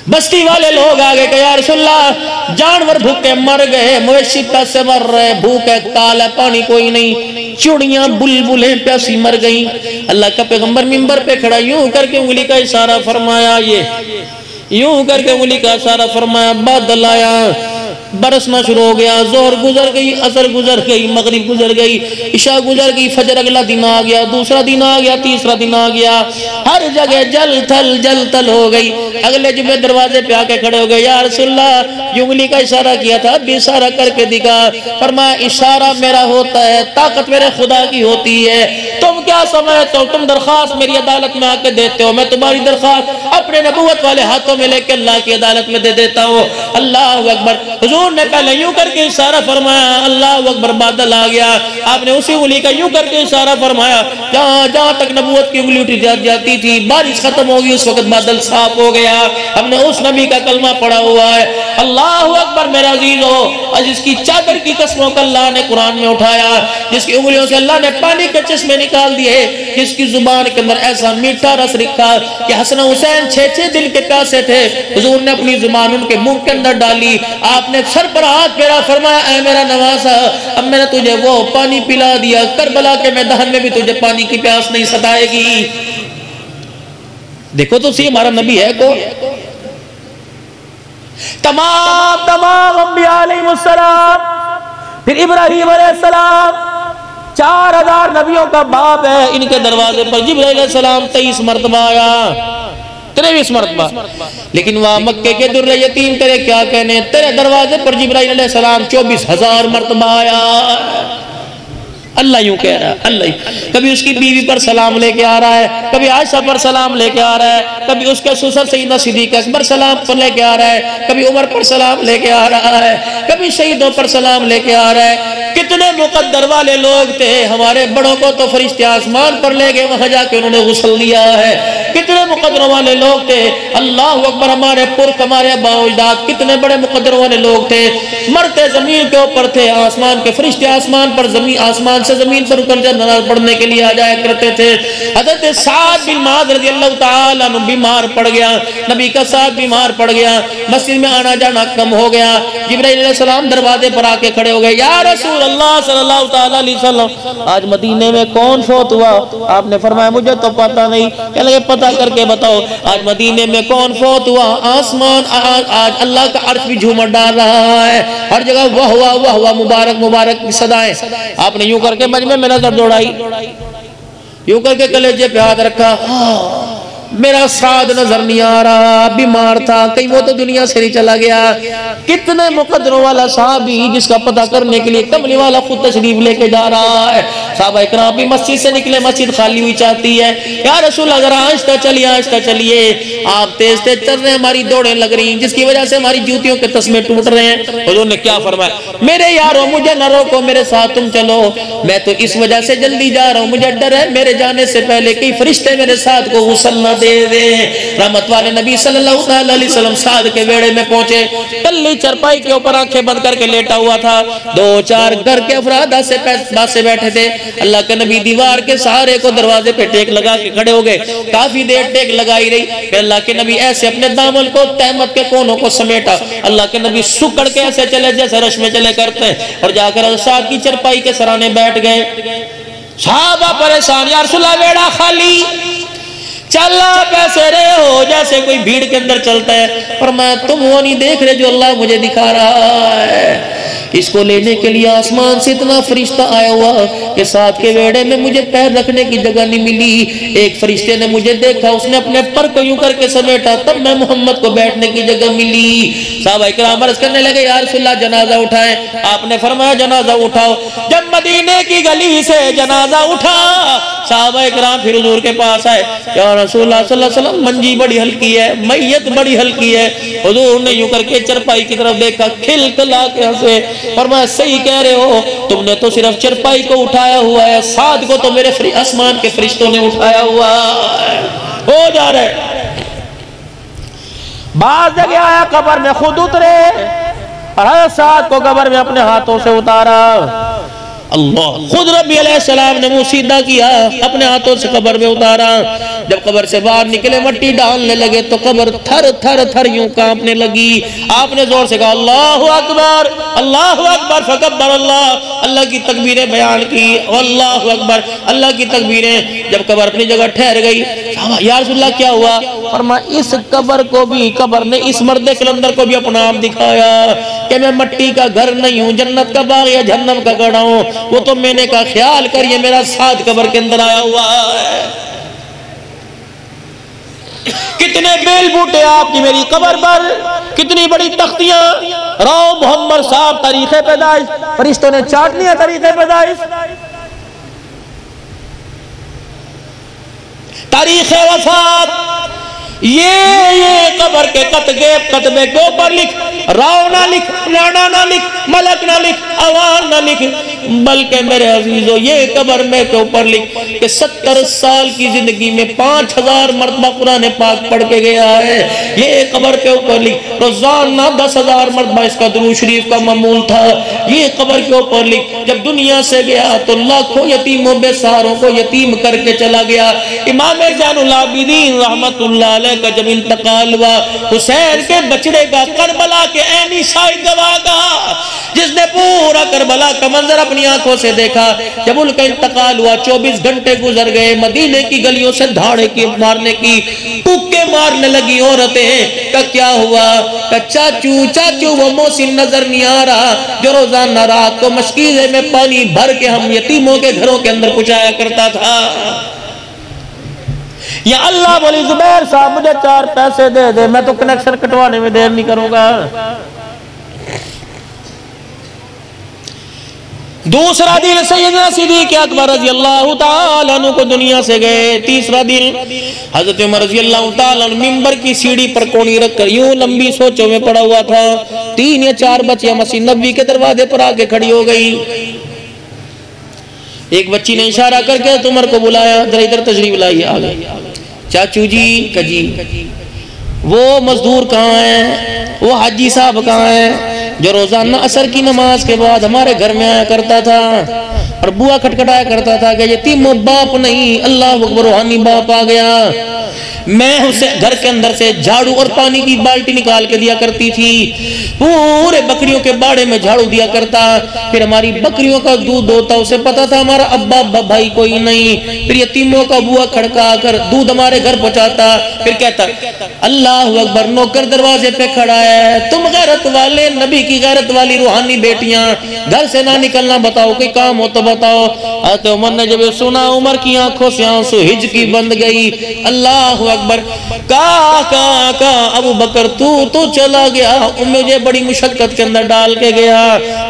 بستی والے لوگ آگے کہ یا رسول اللہ جانور بھوکے مر گئے، مویشی پیسے مر رہے، بھوکے کالا پانی کوئی نہیں، چوڑیاں بلبلیں پیاسی مر گئیں۔ اللہ کا پیغمبر منبر پہ کھڑا یوں کر کے انگلی کا اشارہ فرمایا، یوں کر کے انگلی کا اشارہ فرمایا، بادل آیا، برسنا شروع ہو گیا، ظہر گزر گئی، عصر گزر گئی، مغرب گزر گئی، عشاء گزر گئی، فجر اگلا دن آ گیا، دوسرا دن آ گیا، تیسرا دن آ گیا، ہر جگہ جل تھل ہو گئی۔ اگلے جمعے دروازے پہ آ کے کھڑے ہو گئے، یا رسول اللہ یہ انگلی کا اشارہ کیا تھا، اب اشارہ کر کے دکھا۔ فرمایا اشارہ میرا ہوتا ہے، طاقت میرے خدا کی ہوتی ہے، تم کیا سمجھتے ہو؟ تم درخواست میری عدالت میں آ کے دیتے ہو، میں تمہاری درخواست اپنے نبوت والے ہاتھوں میں لے کے اللہ کی عدالت میں دے دیتا ہوں۔ اللہ اکبر۔ حضور حضور نے پہلے یوں کر کے اشارہ فرمایا، اللہ اکبر، بادل آ گیا. آپ نے اسی انگلی کا یوں کر کے اشارہ فرمایا، جہاں تک نبوت کی انگلی اٹھی جاتی تھی بارش ختم ہوگی، اس وقت بادل صاف ہو گیا. ہم نے اس نبی کا کلمہ پڑھا ہوا ہے. اللہ اکبر میرا عزیزو، جس کی چادر کی قسموں کا اللہ نے قرآن میں اٹھایا، جس کی انگلیوں سے اللہ نے پانی کے چشمے نکال دیے، جس کی زبان کے اندر ایسا میٹھا رس رکھا کہ حسن حسین 6 دن کے پیاسے تھے، حضور نے اپنی زبان ان کے منہ کے اندر ڈالی. آپ نے سر پر ہاتھ پھیرا، فرمایا اے میرا نواسا، اب میں نے تجھے وہ پانی پلا دیا، کربلا کے میدان میں بھی تجھے پانی کی پیاس نہیں ستائے گی. دیکھو تو سی ہمارا نبی ہے کو تمام انبیاء علیہ السلام، پھر ابراہیم علیہ السلام 4000 نبیوں کا باپ ہے. ان کے دروازے پر جبرائیل علیہ السلام 23 مرتبہ آیا، 23 مرتبہ. لیکن وہاں مکے کے در یتیم تیرے کیا کہنے، تیرے دروازے پر جبرائیل علیہ السلام 24,000 مرتبہ آیا. اللہ یوں کہہ رہا ہے، اللہ کبھی اس کی بیوی پر سلام لے کے آ رہا ہے، کبھی عائشہ پر سلام لے کے آ رہا ہے، کبھی اس کے سسر سیدنا صدیق اکبر سلام پر لے کے آ رہا ہے، کبھی عمر پر سلام لے کے آ رہا ہے، کبھی شہیدوں پر سلام لے کے آ رہا ہے. کتنے مقدر والے لوگ تھے، ہمارے بڑوں کو تو فرشتے آسمان پر لے گئے، وہاں جا کے انہوں نے غسل لیا ہے. کتنے مقدر والے لوگ تھے، اللہ اکبر، ہمارے پرخ، ہمارے ابا اجداد کتنے بڑے مقدر والے لوگ تھے، مرتے زمین کے اوپر تھے، آسمان کے فرشتے آسمان پر آسمان سے زمین پر اتر جب نماز پڑھنے کے لیے آ جایا کرتے تھے. حضرت سعد بن معاذ رضی اللہ تعالیٰ عنہ بیمار پڑ گیا، نبی کا ساتھ بیمار پڑ گیا، مسجد میں آنا جانا کم ہو گیا. جبرائیل علیہ السلام دروازے پر آ کے کھڑے ہو گئے، یا رسول اللہ صلی اللہ تعالیٰ علیہ وسلم، آج مدینے میں کون فوت ہوا؟ آپ نے فرمایا مجھے تو پتہ نہیں. کہنے لگے پتہ کر کے بتاؤ، آج مدینے میں کون فوت ہوا؟ آسمان آج اللہ کا عرش بھی جھومر ڈال رہا ہے، ہر جگہ واہ واہ واہ واہ، مبارک مبارک کی صدائیں. آپ نے یوں کر کے مجمع میں نظر دوڑائی، یوں کر کے کلیجے پہ ہاتھ رکھا، میرا سعد نظر نہیں آ رہا، بیمار تھا، کہیں وہ تو دنیا سے نہیں چلا گیا. کتنے مقدروں والا صحابی جس کا پتہ کرنے کے لیے کملی والا خود تشریف لے کے جا رہا ہے. صحابہ اکرام بھی مسجد سے نکلے، مسجد خالی ہوئی چاہتی ہے. یا رسول اللہ ذرا آہستہ چلیے، آہستہ چلیے، آپ تیز تیز چل رہے ہیں، ہماری دوڑیں لگ رہی ہیں، جس کی وجہ سے ہماری جوتیوں کے تسمے ٹوٹ رہے ہیں. حضور نے کیا فرمایا، میرے یارو مجھے نہ روکو، میرے ساتھ تم چلو، میں تو اس وجہ سے جلدی جا رہا ہوں، مجھے ڈر ہے میرے جانے سے پہلے کئی فرشتے میرے ساتھ کو غسل نہ دے دے. رحمت والے نبی صلی اللہ علیہ وسلم سعد کے بیڑے میں پہنچے، کلی چرپائی کے اوپر آنکھیں بند کر کے لیٹا ہوا تھا. 2-4 گھر کے افراد سے بیٹھے تھے. اللہ کے نبی دیوار کے سہارے کو دروازے پہ ٹیک لگا کے کھڑے ہو گئے. کافی دیر ٹیک لگائی رہی، پھر اللہ کے نبی ایسے اپنے دامن کو تہمت کے کونوں کو سمیٹا. اللہ کے نبی سکڑ کے ایسے چلے جیسے رش میں چلے کرتے، اور جا کر سعد کی چرپائی کے سرانے بیٹھ گئے. صحابہ پریشان، یا رسول اللہ بیڑا خالی، چلا پیسے رہے ہو جیسے کوئی بھیڑ کے اندر چلتا ہے. فرمایا تم وہ نہیں دیکھ رہے جو اللہ مجھے دکھا رہا ہے. اس کو لینے کے لیے آسمان سے اتنا فرشتہ آیا ہوا کہ ساتھ کے ویڑے میں مجھے پیر رکھنے کی جگہ نہیں ملی. ایک فرشتے نے مجھے دیکھا، اس نے اپنے پر کو یوں کر کے سمیٹا، تب میں محمد کو بیٹھنے کی جگہ ملی. صحابہ کرام عرض کرنے لگے، یا رسول اللہ جنازہ اٹھائیں. آپ نے فرمایا جنازہ اٹھاؤ. جب مدینے کی گلی سے جنازہ اٹھا، صحابہ کرام پھر حضور کے پاس آئے، یا رسول اللہ صلی اللہ علیہ وسلم منجی بڑی ہلکی ہے، میت بڑی ہلکی ہے. حضور نے یوں کر کے چرپائی کی طرف دیکھا، کھل کھلا کے ہنسے، فرمایا صحیح کہہ رہے ہو، تم نے تو صرف چرپائی کو اٹھایا ہوا ہے، سعد کو تو میرے آسمان کے فرشتوں نے اٹھایا ہوا ہے. ہو جا رہے بعض جگہ آیا قبر میں خود اترے، اور سعد کو قبر میں اپنے ہاتھوں سے اتارا. اللہ خود ربی علیہ السلام نے منہ سیدھا کیا، اپنے ہاتھوں سے قبر میں اتارا. جب قبر سے باہر نکلے مٹی ڈالنے لگے تو قبر تھر تھر تھر یوں کانپنے لگی. آپ نے زور سے کہا اللہ اکبر، اللہ اکبر، فکبر اللہ، اللہ کی تکبیریں بیان کی، اللہ اکبر، اللہ کی تکبیریں. جب قبر اپنی جگہ ٹھہر گئی، یا رسول اللہ کیا ہوا؟ فرمایا اس قبر کو بھی، قبر نے اس مرد کلندر کو بھی اپنا آپ دکھایا کہ میں مٹی کا گھر نہیں ہوں، جنت کا باغ یا جہنم کا گڑھا ہوں. وہ تو میں نے کہا خیال کر یہ میرا ساتھ قبر کے اندر آیا ہوا ہے. کتنے بیل بوٹے آپ کی میری قبر پر، کتنی بڑی تختیاں. رو محمد صاحب تاریخ پیدائش، فرشتوں نے چاٹ لیا تاریخ پیدائش، تاریخ وفات. یہ قبر کے کتبے کے اوپر لکھ، راؤ نہ لکھ، رانا نہ لکھ، ملک نہ لکھ، عوان نہ لکھ، بلکہ میرے عزیزو یہ قبر میں کے اوپر لکھ کہ 70 سال کی زندگی میں 5000 مرتبہ قرآن پاک پڑھ کے گیا ہے۔ یہ قبر کے اوپر لکھ روزانہ 10,000 مرتبہ اس کا درود شریف کا معمول تھا۔ یہ قبر کے اوپر لکھ جب دنیا سے گیا تو لاکھوں یتیموں بے سہاروں کو یتیم کر کے چلا گیا۔ امام زین العابدین رحمت اللہ علیہ کا جب انتقال ہوا، حسین کے بچڑے کا کربلا کے عینی شاہد گواہ کا، جس نے پورا کربلا کا منظر اپنی آنکھوں سے دیکھا، جب ان کا انتقال ہوا 24 گھنٹے گزر گئے، مدینے کی گلیوں سے دھاڑے کی مارنے کی ٹوکے مارنے لگی عورتیں کہ کیا ہوا؟ کہ چاچو وہ محسن نظر نہیں آ رہا جو روزانہ رات کو مشکیزے میں پانی بھر کے ہم یتیموں کے گھروں کے اندر پہنچایا کرتا تھا۔ یا اللہ ولی زبیر صاحب مجھے 4 پیسے دے دے، میں تو کنیکشن کٹوانے میں دیر نہیں کروں گا۔ دوسرا دن سیدنا صدیق اکبر رضی اللہ تعالیٰ عنہ کو دنیا سے گئے۔ تیسرا دن حضرت عمر رضی اللہ تعالیٰ عنہ ممبر کی سیڑھی پر کونی رکھ کر یوں لمبی سوچوں میں پڑا ہوا تھا۔ 3 یا 4 بچیاں مسجد نبوی کے دروازے پر آ کے کھڑی ہو گئی۔ ایک بچی نے اشارہ کر کے عمر کو بلایا، ذرا ادھر تشریف لائیے۔ آ گئے چاچو جی کجی وہ مزدور کہاں ہیں، وہ حاجی صاحب کہاں ہیں جو روزانہ عصر کی نماز کے بعد ہمارے گھر میں آیا کرتا تھا اور بوا کھٹکھٹایا کرتا تھا کہ یتیموں باپ نہیں، اللہ اکبر روحانی باپ آ گیا۔ میں اسے گھر کے اندر سے جھاڑو اور پانی کی بالٹی نکال کے دیا کرتی تھی، پورے بکریوں کے باڑے میں جھاڑو دیا کرتا، پھر ہماری بکریوں کا دودھ ہوتا، اسے پتا تھا ہمارا ابا بھائی کوئی نہیں، پھر یتیموں کا بوا کھڑکا کر دودھ ہمارے گھر پہنچاتا، پھر کہتا اللہ اکبر نوکر دروازے پہ کھڑا ہے، تم غیرت والے نبی کی غیرت والی روحانی بیٹیاں گھر سے نہ نکلنا، بتاؤ کوئی کام ہو تو بتاؤ۔ حضرت عمر نے جب سنا عمر کی آنکھوں سے آنسو ہج کی بند گئی۔ اللہ اکبر، کہا ابو بکر تو چلا گیا، مجھے بڑی مشقت کے اندر ڈال کے گیا۔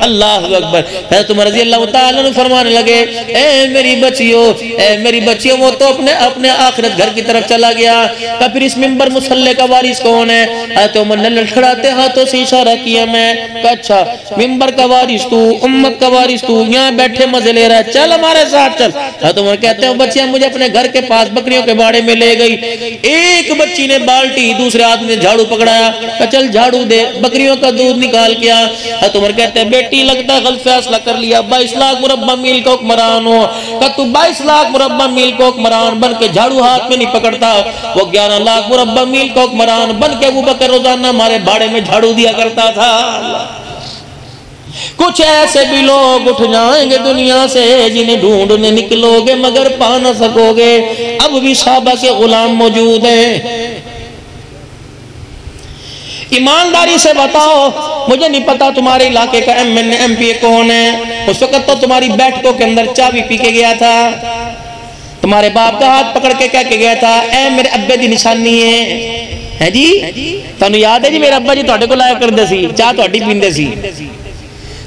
اللہ اکبر، حضرت عمر رضی اللہ تعالیٰ عنہ فرمانے لگے اے میری بچیوں وہ تو اپنے آخرت گھر کی طرف چلا گیا۔ کہ پھر اس منبر مصلی کا وارث کون ہے؟ حضرت عمر نے لڑکھڑاتے ہاتھوں سے اشارہ کیا میں، کہ اچھا منبر کا وارث تو، امت کا وارث تو، یہاں بیٹھے مزے لے رہا ہے، چل ہمارے ساتھ چل۔ حضرت عمر کہتے ہیں بچیاں مجھے اپنے گھر کے پاس بکریوں کے باڑے میں لے گئی، ایک بچی نے بالٹی دوسرے آدمی نے جھاڑو پکڑایا، کہ چل جھاڑو دے، بکریوں کا دودھ نکال کیا۔ حضرت عمر کہتے ہیں بیٹی لگتا ہے غلط فیصلہ کر لیا، 22 لاکھ مربع میل کا حکمران ہو، کہ تو 22 لاکھ مربع میل کا حکمران بن کے جھاڑو ہاتھ میں نہیں پکڑتا، وہ 11 لاکھ مربع میل کا حکمران بن کے ابو بکر روزانہ ہمارے باڑے میں جھاڑو دیا کرتا تھا۔ کچھ ایسے بھی لوگ اٹھ جائیں گے دنیا سے جنہیں ڈھونڈنے نکلو گے مگر پا نہ سکو گے، اب بھی صحابہ کے غلام موجود ہیں۔ ایمانداری سے بتاؤ، مجھے نہیں پتا تمہارے علاقے کا M N A M P A کون ہے، اس وقت تو تمہاری بیٹھکوں کے اندر چابی پی کے گیا تھا، تمہارے باپ کا ہاتھ پکڑ کے کہہ کے گیا تھا اے میرے ابے دی نشانی ہے جی، تانوں یاد ہے جی میرے ابا جی تہاڈے کو لایا کردے سی، چاہ تہاڈی پیندے سی،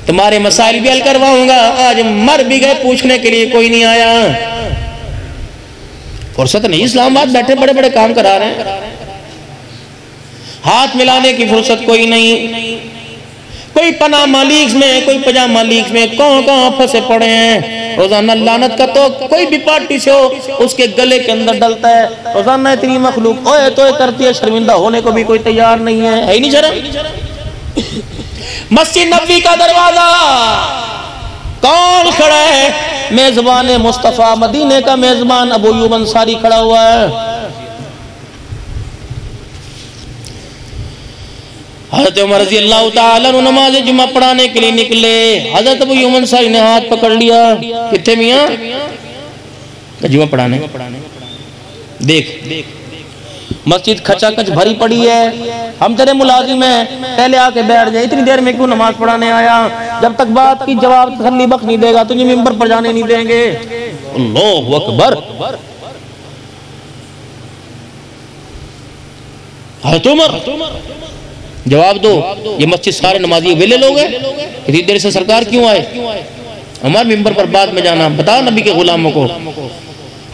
تمہارے مسائل بھی حل کرواؤں گا، آج مر بھی گئے پوچھنے کے لیے کوئی نہیں آیا۔ فرصت نہیں، اسلام آباد بیٹھے بڑے بڑے کام کرا رہے ہیں، ہاتھ ملانے کی فرصت کوئی نہیں، کوئی پناما لیگز میں، کوئی پجامہ لیگز میں، کہاں پھنسے پڑے ہیں، روزانہ لعنت کا تو کوئی بھی پارٹی سے ہو اس کے گلے کے اندر ڈلتا ہے، روزانہ اتنی مخلوق اوئے توئے کرتی ہے، شرمندہ ہونے کو بھی کوئی تیار نہیں ہے ہی نہیں شرم۔ مسجد نبوی کا دروازہ کون کھڑا ہے؟ میزبان مصطفیٰ، مدینے کا میزبان ابو ایوب انصاری کھڑا ہوا ہے۔ حضرت عمر رضی اللہ تعالیٰ عنہ نماز جمعہ پڑھانے کے لیے نکلے، حضرت ابو ایوب انصاری نے ہاتھ پکڑ لیا، کتنے میاں؟ جمعہ پڑھانے، دیکھ مسجد کھچا کچ بھری پڑی ہے، ہم تیرے ملازم ہیں، پہلے آ کے بیٹھ جائے، اتنی دیر میں کیوں نماز پڑھانے آیا؟ جب تک بات کی جواب تسلی بخش نہیں دے گا تجھے ممبر پر جانے نہیں دیں گے۔ اللہ اکبر، حضرت عمر جواب دو، یہ مسجد سارے نمازی ویلے لوگ ہیں، اتنی دیر سے سرکار کیوں آئے؟ عمر ممبر پر بعد میں جانا، بتا نبی کے غلاموں کو۔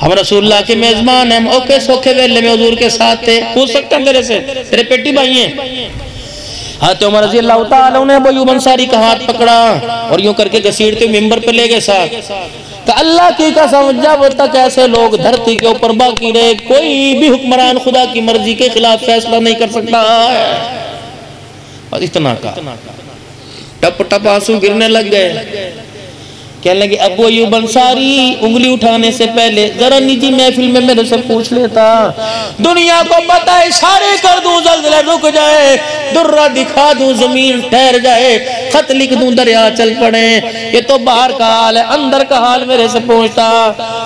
ہم رسول اللہ کے میزبان ہیں، ہم اوکے سوکھے ویلے میں حضور کے ساتھ تھے، پوچھ سکتے ہیں تیرے سے، تیرے پیٹی بھائی ہیں۔ حضرت عمر رضی اللہ تعالیٰ انہیں ابو ایوب انصاری کا ہاتھ پکڑا اور یوں کر کے گھسیٹتے ممبر پہ لے گئے ساتھ کہ اللہ کی قسم جب تک ایسے لوگ دھرتی کے اوپر باقی رہے کوئی بھی حکمران خدا کی مرضی کے خلاف فیصلہ نہیں کر سکتا ہے۔ اور اتنا کا ٹپ ٹپ آنسو گرنے لگ گئے، کہنے لگے ابو ایوب انصاری انگلی اٹھانے سے پہلے ذرا نجی محفل میں میرے سے پوچھ لیتا، دنیا کو پتا ہے اشارے کر دوں زلزلہ رک جائے، درہ دکھا دوں زمین ٹھہر جائے، خط لکھ دوں دریا چل پڑے، یہ تو باہر کا حال ہے، اندر کا حال میرے سے پوچھتا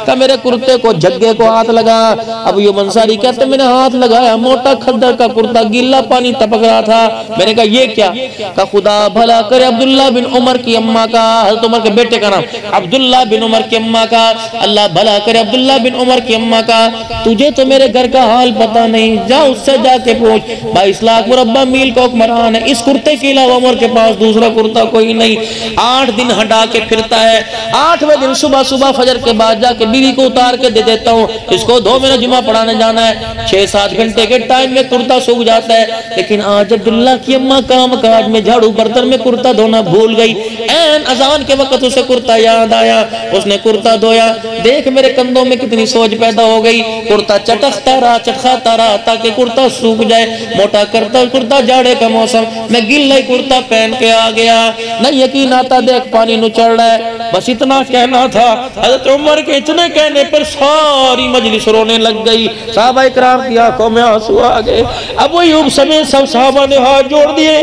کہ میرے کرتے کو جھگے کو ہاتھ لگا۔ ابو ایوب انصاری کہتے میں نے ہاتھ لگایا، موٹا کھدر کا کرتا گیلا پانی ٹپک رہا تھا، میں نے کہا یہ کیا؟ کہ خدا بھلا کرے عبداللہ بن عمر کی اماں کا، حضرت عمر کے بیٹے کا نام عبداللہ بن عمر کی اماں کا، اللہ بھلا کرے عبداللہ بن عمر کی اماں کا، تجھے تو میرے گھر کا حال پتا نہیں، جا اس سے جا کے پوچھ، 22 لاکھ مربع میل کا حکمران ہے، اس کرتے کے علاوہ عمر کے پاس دوسرا کرتا کوئی نہیں، 8 دن ہٹا کے پھرتا ہے، 8ویں دن صبح صبح فجر کے بعد جا کے بیوی کو اتار کے دے دیتا ہوں، اس کو دو میں نے جمعہ پڑھانے جانا ہے، 6-7 گھنٹے کے ٹائم میں کرتا سوکھ جاتا ہے، لیکن آج عبداللہ کی اماں کام کاج میں جھاڑو برتن میں کرتا دھونا بھول گئی، این اذان کے وقت اسے کرتا یاد آیا، اس نے کرتا دھویا، دیکھ میرے کندھوں میں کتنی سوج پیدا ہو گئی، کرتا چٹکتا رہا چٹکاتا رہا تاکہ کرتا سوکھ جائے، موٹا کرتا کرتا جاڑے کا موسم میں گلا کرتا پہن کے آ گیا، نہ یقین آتا دیکھ پانی نچڑ رہا ہے، بس اتنا کہنا تھا۔ حضرت عمر کے اتنے کہنے پر ساری مجلس رونے لگ گئی، صحابہ اکرام کی آنکھوں میں آنسو آ گئے، ابو ایوب سمیت سب صحابہ نے ہاتھ جوڑ دیے،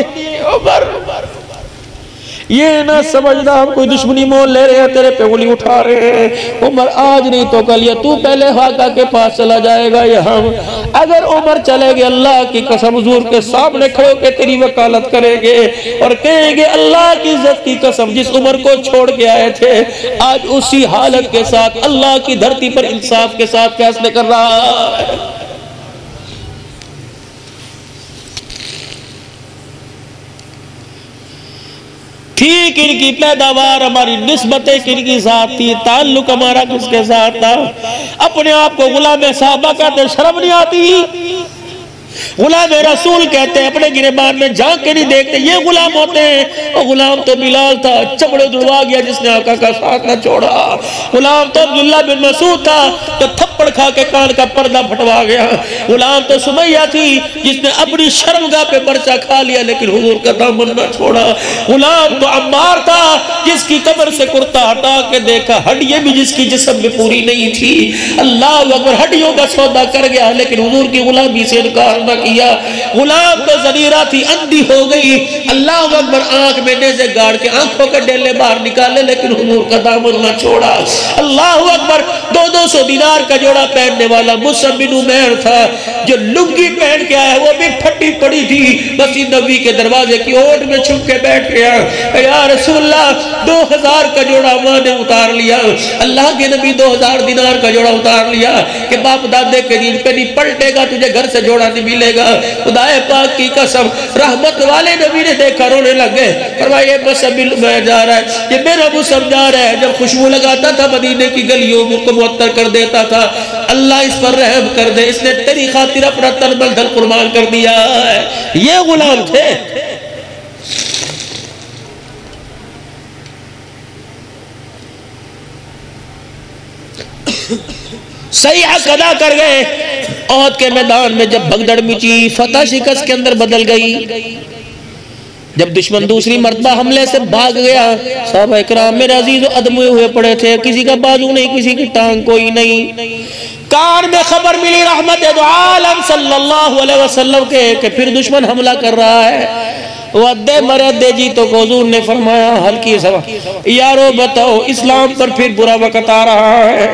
عمر یہ نہ سمجھنا ہم کوئی دشمنی مول لے رہے ہیں، تیرے پہ انگلی اٹھا رہے ہیں، عمر آج نہیں تو کل، یا تو پہلے خاقہ کے پاس چلا جائے گا یا ہم، اگر عمر چلے گے اللہ کی قسم حضور کے سامنے کھڑے ہو کے تیری وکالت کریں گے اور کہیں گے اللہ کی عزت کی قسم جس عمر کو چھوڑ کے آئے تھے آج اسی حالت کے ساتھ اللہ کی دھرتی پر انصاف کے ساتھ فیصلے کر رہا ہے۔ ٹھیک ان کی پیداوار ہماری نسبتیں کن کی ساتھ تھی، تعلق ہمارا کس کے ساتھ تھا، اپنے آپ کو غلام صحابہ کہتے شرم نہیں آتی، غلام رسول کہتے ہیں، اپنے گریبان میں جھانک کے نہیں دیکھتے، یہ غلام ہوتے ہیں۔ اور غلام تو بلال تھا، چمڑے دڑوا گیا جس نے آقا کا ساتھ نہ چھوڑا، غلام تو عبداللہ بن مسعود تھا تو تھپڑ کھا کے کان کا پردہ پھٹوا گیا، غلام تو سمیہ تھی جس نے اپنی شرمگاہ پہ برچہ کھا لیا لیکن حضور کا دامن نہ چھوڑا، غلام تو عمار تھا جس کی قبر سے کرتا ہٹا کے دیکھا، ہڈیاں بھی جس کی جسم میں پوری نہیں تھی، اللہ اکبر، ہڈیوں کا سودا کر گیا لیکن حضور کی غلامی سے انکار نہ کیا، غلام تو زنیرہ تھی اندھی ہو گئی، اللہ اکبر، آنکھ میں نیزے گاڑ کے آنکھوں کے ڈیلے باہر نکالے لیکن حضور کا دامن نہ چھوڑا، اللہ اکبر، 200 دینار کا جوڑا پہننے والا مصعب بن عمیر تھا جو لنگی پہن کے آیا وہ بھی پھٹی پڑی تھی، مسجد نبوی کے دروازے کی اوٹ میں چھپ کے بیٹھ گیا، یا رسول اللہ 2000 کا جوڑا ماں نے اتار لیا، اللہ کے نبی 2000 دینار کا جوڑا اتار لیا کہ باپ دادے کے دین پہ نہیں پلٹے گا تجھے گھر سے جوڑا نہیں ملے گا، خدا پاک کی قسم، رحمت والے نبی نے دیکھا رونے لگے، فرمایا یہ مصعب بن عمیر جا رہا ہے، یہ میرا مصعب جا رہا ہے، جب خوشبو لگاتا تھا مدینے کی گلیوں کو معطر کر دیتا تھا، اللہ اس پر رحم کر دے، اس نے تیری خاطر اپنا تن بل دھن قربان کر دیا ہے، یہ غلام تھے۔ صحیح حق ادا کر گئے، احد کے میدان میں جب بھگدڑ مچی، فتح شکست کے اندر بدل گئی، جب دشمن دوسری مرتبہ حملے سے بھاگ گیا، صحابہ اکرام میرے عزیز و ادموے ہوئے پڑے تھے، کسی کا بازو نہیں، کسی کی ٹانگ کوئی نہیں، کان میں خبر ملی رحمت دو عالم صلی اللہ علیہ وسلم کے کہ پھر دشمن حملہ کر رہا ہے، وعدے مرد جی تو حضور نے فرمایا ہلکی سوا، یارو بتاؤ اسلام پر پھر برا وقت آ رہا ہے،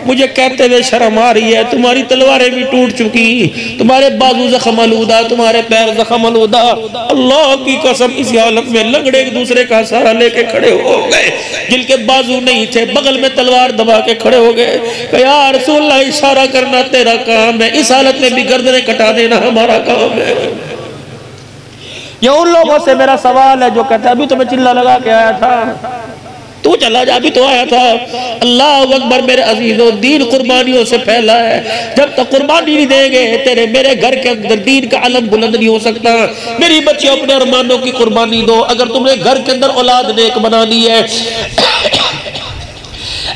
مجھے کہتے ہوئے شرم آ رہی ہے، تمہاری تلواریں بھی ٹوٹ چکی، تمہارے بازو زخم آلودہ، تمہارے پیر زخم آلودہ، اللہ کی قسم اسی حالت میں لنگڑے ایک دوسرے کا سہارا لے کے کھڑے ہو گئے، جن کے بازو نہیں تھے بغل میں تلوار دبا کے کھڑے ہو گئے، کہ یا رسول اللہ اشارہ کرنا تیرا کام ہے، اس حالت میں بھی گردنیں کٹا دینا ہمارا کام ہے۔ یہ ان لوگوں سے میرا سوال ہے جو کہتا ہے ابھی تو میں چلہ لگا کے آیا تھا تو چلا جا، بھی تو آیا تھا۔ اللہ اکبر میرے عزیزو، دین قربانیوں سے پھیلا ہے، جب تک قربانی نہیں دیں گے تیرے میرے گھر کے اندر دین کا علم بلند نہیں ہو سکتا۔ میری بچیوں اپنے ارمانوں کی قربانی دو۔ اگر تم نے گھر کے اندر اولاد نیک بنا لی ہے،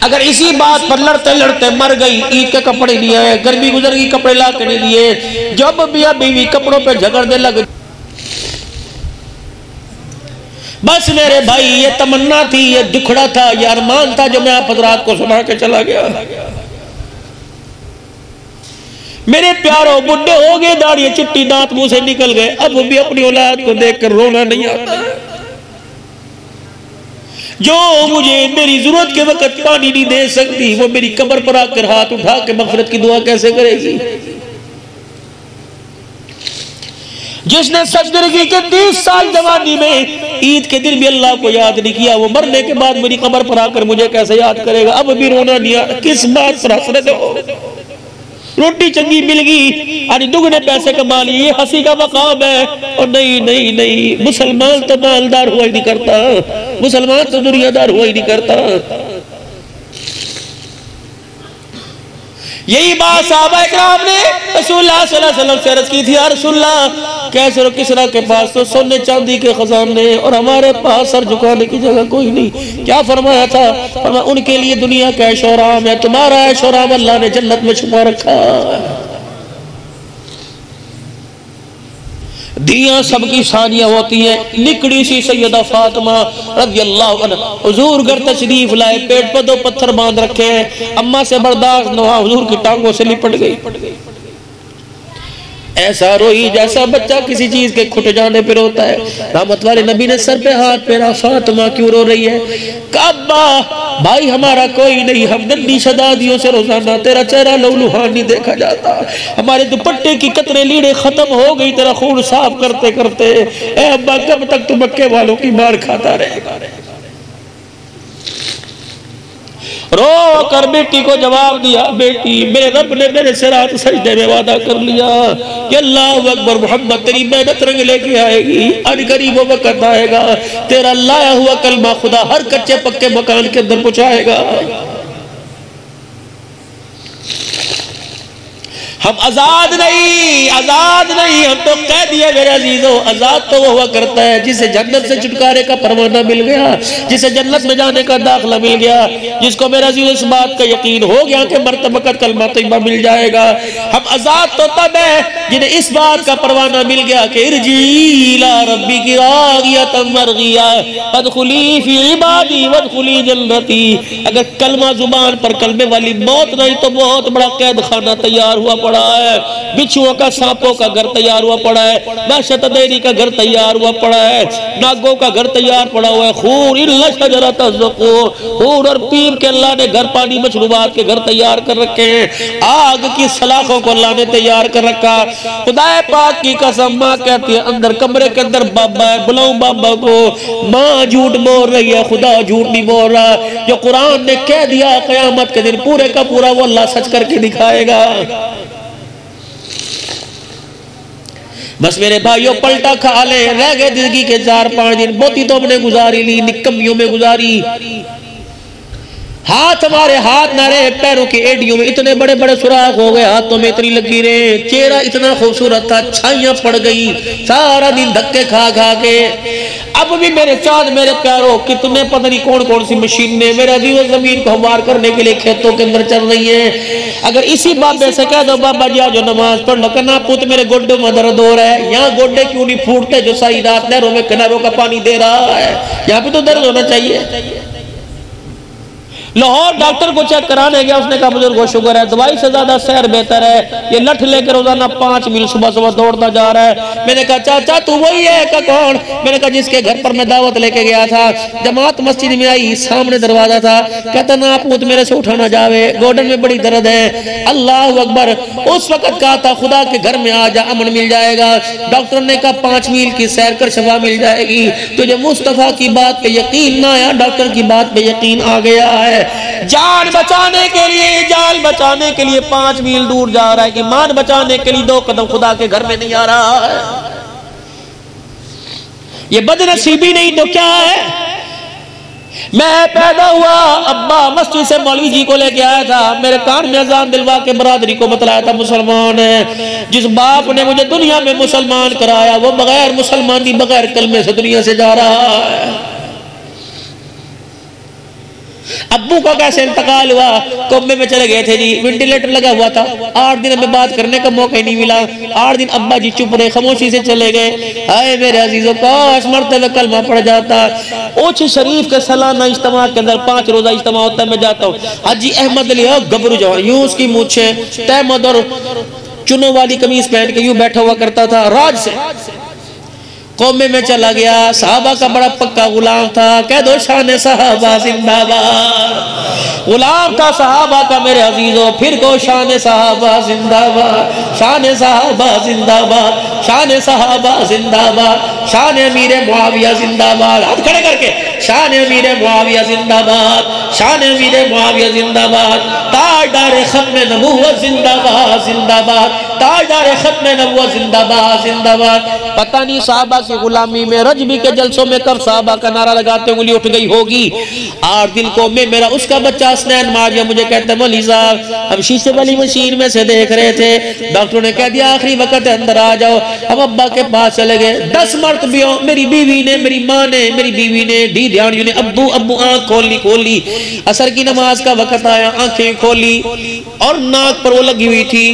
اگر اسی بات پر لڑتے لڑتے مر گئی، عید کے کپڑے نہیں آئے، گرمی گزر گئی، کپڑے لا کے نہیں دیے، جب میاں بیوی کپڑوں پہ جھگڑنے لگ، بس میرے بھائی یہ تمنا تھی، یہ دکھڑا تھا، یہ ارمان تھا جو میں آپ حضرات کو سنا کے چلا گیا۔ میرے پیاروں، بڈھے ہو گئے، داڑھی چٹی دانت منہ سے نکل گئے، اب بھی اپنی اولاد کو دیکھ کر رونا نہیں آتا۔ جو مجھے میری ضرورت کے وقت پانی نہیں دے سکتی، وہ میری قبر پر آ کر ہاتھ اٹھا کے مغفرت کی دعا کیسے کرے گی؟ جس نے سجدگی کے 30 سال جوانی میں عید کے دن بھی اللہ کو یاد نہیں کیا، وہ مرنے کے بعد میری قبر پر آ کر مجھے کیسے یاد کرے گا؟ اب بھی رونا نہیں آتا۔ کس بات پر ہنس رہے ہو؟ روٹی چنگی مل گئی، دگنے پیسے کما لیے، یہ ہنسی کا مقام ہے۔ اور نہیں نہیں نہیں، مسلمان تو مالدار ہوا ہی نہیں کرتا، مسلمان تو دنیا دار ہوا ہی نہیں کرتا۔ یہی بات صحابہ اکرام نے رسول اللہ صلی اللہ علیہ وسلم سے عرض کی تھی، یا رسول اللہ کیسر و کسرا کے پاس تو سونے چاندی کے خزانے اور ہمارے پاس سر جھکانے کی جگہ کوئی نہیں۔ کیا فرمایا تھا؟ فرمایا ان کے لیے دنیا کا عیش و آرام ہے، تمہارا عیش و آرام اللہ نے جنت میں چھپا رکھا ہے۔ دیاں سب کی ثانیہ ہوتی ہیں۔ نکڑی سی سیدہ فاطمہ رضی اللہ عنہ حضور گھر تشریف لائے، پیٹ پر 2 پتھر باندھ رکھے ہیں، اماں سے برداشت نہ ہوا، حضور کی ٹانگوں سے لپٹ گئی، ایسا روئی جیسا بچہ کسی چیز کے کھٹ جانے پر ہوتا ہے۔ رحمت والے نبی نے سر پہ ہاتھ پھیرا، فاطمہ کیوں رو رہی ہے؟ کعبہ بھائی ہمارا کوئی نہیں، ہم ننھی شدادیوں سے روزانہ تیرا چہرہ لولوہان نہیں دیکھا جاتا، ہمارے دوپٹے کی قطرے لیڑے ختم ہو گئی تیرا خون صاف کرتے کرتے، اے ابا کب تک تو مکے والوں کی مار کھاتا رہے گا؟ رو کر بیٹی کو جواب دیا، بیٹی میرے رب نے میرے سے رات سجدے میں وعدہ کر لیا کہ اللہ اکبر محمد تیری محنت رنگ لے کے آئے گی، ان قریب وقت آئے گا تیرا لایا ہوا کلمہ خدا ہر کچے پکے مکان کے اندر پہنچائے گا۔ ہم آزاد نہیں، آزاد نہیں، ہم تو قیدی ہیں میرے عزیزو۔ آزاد تو وہ ہوا کرتا ہے جسے جنت سے چھٹکارے کا پروانہ مل گیا، جسے جنت میں جانے کا داخلہ مل گیا، جس کو میرے عزیزو اس بات کا یقین ہو گیا کہ مرتبہ کلمہ طیبہ مل جائے گا۔ ہم آزاد تو تب ہے جنہیں اس بات کا پروانہ مل گیا کہ ارجعی الی ربک راغیۃ مرضیہ فادخلی فی عبادی وادخلی جنتی۔ اگر کلمہ زبان پر کلمے والی موت نہیں تو بہت بڑا قید خانہ تیار ہوا پڑا ہے، بچھوؤں کا سانپوں کا گھر تیار ہوا پڑا ہے، دہشت دیری کا گھر تیار ہوا پڑا ہے، ناگوں کا گھر تیار پڑا ہوا ہے، خور الا شجرۃ الزقوم، خور اور پیر کے اللہ نے گھر، پانی مشروبات کے گھر تیار کر رکھے ہیں، آگ کی سلاخوں کو اللہ نے تیار کر رکھا۔ خدا پاک کی قسم ماں کہتی ہے اندر کمرے کے اندر بابا ہے، بلاؤں بابا کو، ماں جھوٹ بول رہی ہے، خدا جھوٹ نہیں بول رہا، جو قرآن نے کہہ دیا قیامت کے دن پورے کا پورا وہ اللہ سچ کر کے دکھائے گا۔ بس میرے بھائیوں پلٹا کھا لے، رہ گئے زندگی کے 4-5 دن، بہتی تو ہم نے گزاری لی، نکمیوں میں گزاری، ہاتھ ہمارے ہاتھ نہ رہے، پیروں کی ایڈیوں میں اتنے بڑے بڑے سوراخ ہو گئے، ہاتھوں میں اتنی لگی رہے، چہرہ اتنا خوبصورت تھا، چھائیاں پڑ گئی، سارا دن دھکے کھا کھا کے۔ اب بھی میرے چاند میرے پیاروں کتنے پتہ نہیں کون کون سی مشینیں میرے عزیز و زمین کو ہموار کرنے کے لیے کھیتوں کے اندر چل رہی ہیں۔ اگر اسی بابے سے کہہ دو بابا جی آجو نماز پڑھ لو، کہنا پوت میرے گوڈوں میں درد ہو رہا ہے، یہاں گوڈے کیوں نہیں پھوٹتے جو ساری رات نہروں میں کناروں کا پانی دے رہا ہے، یہاں پہ تو درد ہونا چاہیے۔ لاہور ڈاکٹر کو چیک کرانے گیا، اس نے کہا بزرگو شوگر ہے، دوائی سے زیادہ سیر بہتر ہے، یہ لٹھ لے کر روزانہ 5 میل صبح صبح دوڑتا جا رہا ہے۔ میں نے کہا چاچا تو وہی ہے؟ کہ کون؟ میں نے کہا جس کے گھر پر میں دعوت لے کے گیا تھا، جماعت مسجد میں آئی، سامنے دروازہ تھا، کہتا نا پوت میرے سے اٹھانا جاوے، گوڈن میں بڑی درد ہے۔ اللہ اکبر، اس وقت کہا تھا خدا کے گھر میں آ جا امن مل جائے گا۔ ڈاکٹر نے کہا 5 میل کی سیر کر شفا مل جائے گی۔ تجھے مصطفیٰ کی بات پہ یقین نہ آیا، ڈاکٹر کی بات پہ یقین آ گیا ہے۔ جان بچانے کے لیے، جان بچانے کے لیے 5 میل دور جا رہا ہے، ایمان بچانے کے لیے 2 قدم خدا کے گھر میں نہیں آ رہا ہے۔ یہ بدنصیبی نہیں تو کیا ہے؟ میں پیدا ہوا ابا مسجد سے مولوی جی کو لے کے آیا تھا، میرے کان میں اذان دلوا کے برادری کو بتلایا تھا مسلمان ہے۔ جس باپ نے مجھے دنیا میں مسلمان کرایا وہ بغیر مسلمانی بغیر کلمے سے دنیا سے جا رہا ہے۔ ابو کا کیسے انتقال ہوا؟ کومے میں چلے گئے تھے جی، وینٹیلیٹر لگا ہوا تھا، 8 دن ہمیں بات کرنے کا موقع ہی نہیں ملا۔ 8 دن ابا جی چپ رہے، خاموشی سے چلے گئے۔ آئے میرے عزیزوں، کاش مرتے ہوئے کلمہ پڑھ جاتا۔ اوچھ شریف کے سالانہ اجتماع کے اندر 5 روزہ اجتماع ہوتا ہے، میں جاتا ہوں۔ حاجی احمد علی گبرو جوان، یوں اس کی مونچھیں تہمد اور چنوں والی قمیص پہن کے یوں بیٹھا ہوا کرتا تھا راج سے۔ قومے میں چلا گیا، صحابہ کا بڑا پکا غلام تھا، کہہ دو شان صحابہ زندہ باد۔ غلام تھا صحابہ کا میرے عزیزوں، پھر کو شان صحابہ زندہ باد، شان صحابہ زندہ باد، شان صحابہ زندہ باد، شان امیر معاویہ زندہ باد۔ ہاتھ کھڑے کر کے شان امیر معاویہ زندہ باد، شان امیر معاویہ زندہ باد، تاجدار ختم نبوت زندہ باد، زندہ باد، تاجدار ختم نبوت زندہ باد، زندہ باد۔ پتہ نہیں صحابہ کی غلامی میں رجبی کے جلسوں میں کب صحابہ کا نعرہ لگاتے انگلی اٹھ گئی ہوگی۔ 8 دن کو میں میرا اس کا بچہ حسنین معاویہ مجھے کہتا ہے مولی صاحب ہم شیشے والی مشین میں سے دیکھ رہے تھے، ڈاکٹروں نے کہہ دیا آخری وقت ہے اندر آ جاؤ۔ ہم ابا کے پاس چلے گئے، 10 مرتبہ میری بیوی نے، میری ماں نے، میری بیوی نے، ڈی دھیانیوں نے ابو ابو آنکھ کھولی۔ عصر کی نماز کا وقت آیا، آنکھیں کھولی اور ناک پر وہ لگی ہوئی تھی،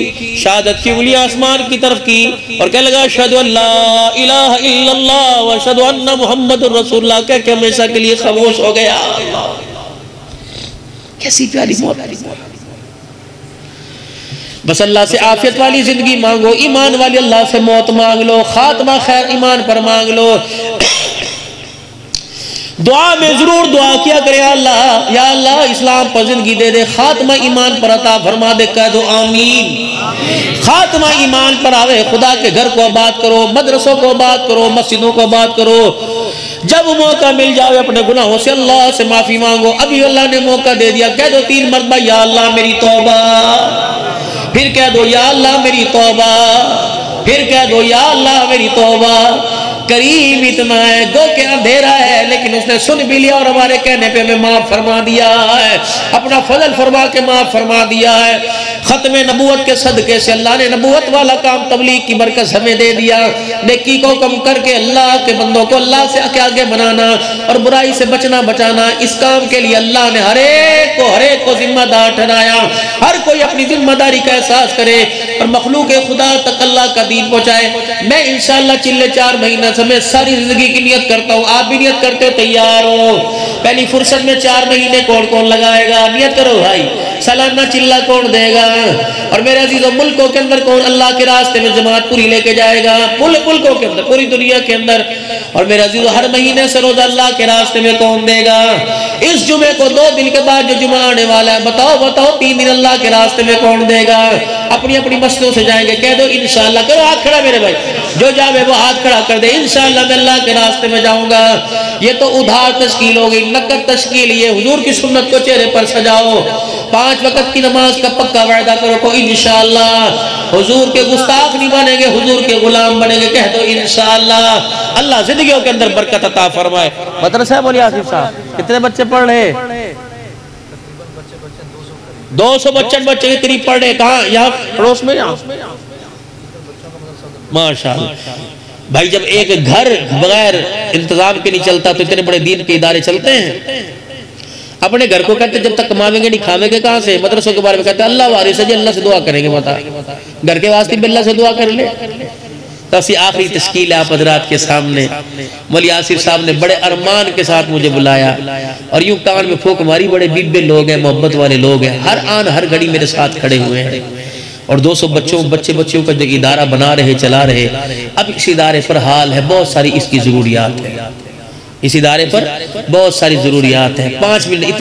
شہادت کی انگلی آسمان کی طرف کی اور کہنے لگا اشہدو ان لا الہ الا اللہ واشہدو ان محمد الرسول اللہ، کہہ کے ہمیشہ کے لیے خاموش ہو گیا۔ کیسی پیاری موت۔ بس اللہ سے عافیت والی زندگی مانگو، ایمان والی اللہ سے موت مانگ لو، خاتمہ خیر ایمان پر مانگ لو۔ دعا میں ضرور دعا کیا کرے یا اللہ اسلام پر زندگی دے دے، خاتمہ ایمان پر عطا فرما دے، کہہ دو آمین۔ خاتمہ ایمان پر آوے، خدا کے گھر کو آباد کرو، مدرسوں کو آباد کرو، مسجدوں کو آباد کرو۔ جب موقع مل جاوے اپنے گناہوں سے اللہ سے معافی مانگو۔ ابھی اللہ نے موقع دے دیا، کہہ دو 3 مرتبہ یا اللہ میری توبہ، پھر کہہ دو یا اللہ میری توبہ، پھر کہہ دو یا اللہ میری توبہ۔ کریم اتنا ہے، گو کہ اندھیرا ہے لیکن اس نے سن بھی لیا اور ہمارے کہنے پہ ہمیں معاف فرما دیا ہے، اپنا فضل فرما کے معاف فرما دیا ہے۔ ختم نبوت کے صدقے سے اللہ نے نبوت والا کام تبلیغ کی برکت ہمیں دے دیا۔ نیکی کو کم کر کے اللہ کے بندوں کو اللہ سے آگے بنانا اور برائی سے بچانا، اس کام کے لیے اللہ نے ہر ایک کو ذمہ دار ٹھہرایا۔ ہر کوئی اپنی ذمہ داری کا احساس کرے اور مخلوق خدا تک اللہ کا دین پہنچائے۔ میں انشاءاللہ چلے 4 مہینہ سے میں ساری زندگی کی نیت کرتا ہوں، آپ بھی نیت کرتے ہو، تیار ہو؟ پہلی فرصت میں 4 مہینے کون لگائے گا؟ نیت کرو بھائی، سالانہ چلہ کون دے گا؟ اور میرے عزیزوں ملکوں کے اندر کون اللہ کے راستے میں جماعت پوری لے کے جائے گا؟ ملکوں کے اندر، پوری دنیا کے اندر۔ اور میرے عزیزوں ہر مہینے سے روزہ اللہ کے راستے میں کون دے گا؟ اس جمعے کو 2 دن کے بعد جو جمعہ آنے والا ہے، بتاؤ 3 دن اللہ کے راستے میں کون دے گا؟ اپنی مسجدوں سے جائیں گے، کہہ دو انشاءاللہ، کرو ہاتھ کھڑا میرے بھائی، جو جاوے وہ ہاتھ کھڑا کر دے، انشاءاللہ میں اللہ کے راستے میں جاؤں گا۔ یہ تو ادھار تشکیل ہوگی، نقد تشکیل یہ حضور کی سنت کو چہرے پر سجاؤ۔ 5 وقت کی نماز کا پکا وعدہ کرو کو انشاءاللہ حضور کے گستاخ نہیں بنیں گے، حضور کے غلام بنیں گے، کہہ دو انشاءاللہ۔ اللہ زندگیوں کے اندر برکت عطا فرمائے۔ مدرسہ مولی آصف صاحب کتنے بچے پڑھ رہے؟ 200 بچے قریب پڑھ رہے۔ کہاں؟ یہاں پڑوس میں؟ یہاں ماشاءاللہ۔ بھائی جب ایک گھر بغیر انتظام کے نہیں چلتا تو اتنے بڑے دین کے ادارے چلتے ہیں۔ اپنے گھر کو کہتے جب تک کماویں گے نہیں کھاویں گے کہاں سے؟ مدرسوں کے بارے میں کہتے ہیں اللہ وارث ہے جی، اللہ سے دعا کریں گے، بتا گھر کے واسطے بھی اللہ سے دعا کر لے۔ تو اسی آخری تشکیل ہے آپ حضرات کے سامنے۔ مولی آصف صاحب نے بڑے ارمان کے ساتھ مجھے بلایا اور یوں کان میں پھونک ماری، بڑے بیبے لوگ ہیں، محبت والے لوگ ہیں، ہر آن ہر گھڑی میرے ساتھ کھڑے ہوئے ہیں اور 200 بچوں کا جو ادارہ بنا رہے چلا رہے۔ اب اس ادارے پر حال ہے بہت ساری اس کی ضروریات ہے، اس ادارے پر بہت ساری ضروریات ہیں۔ 5 منٹ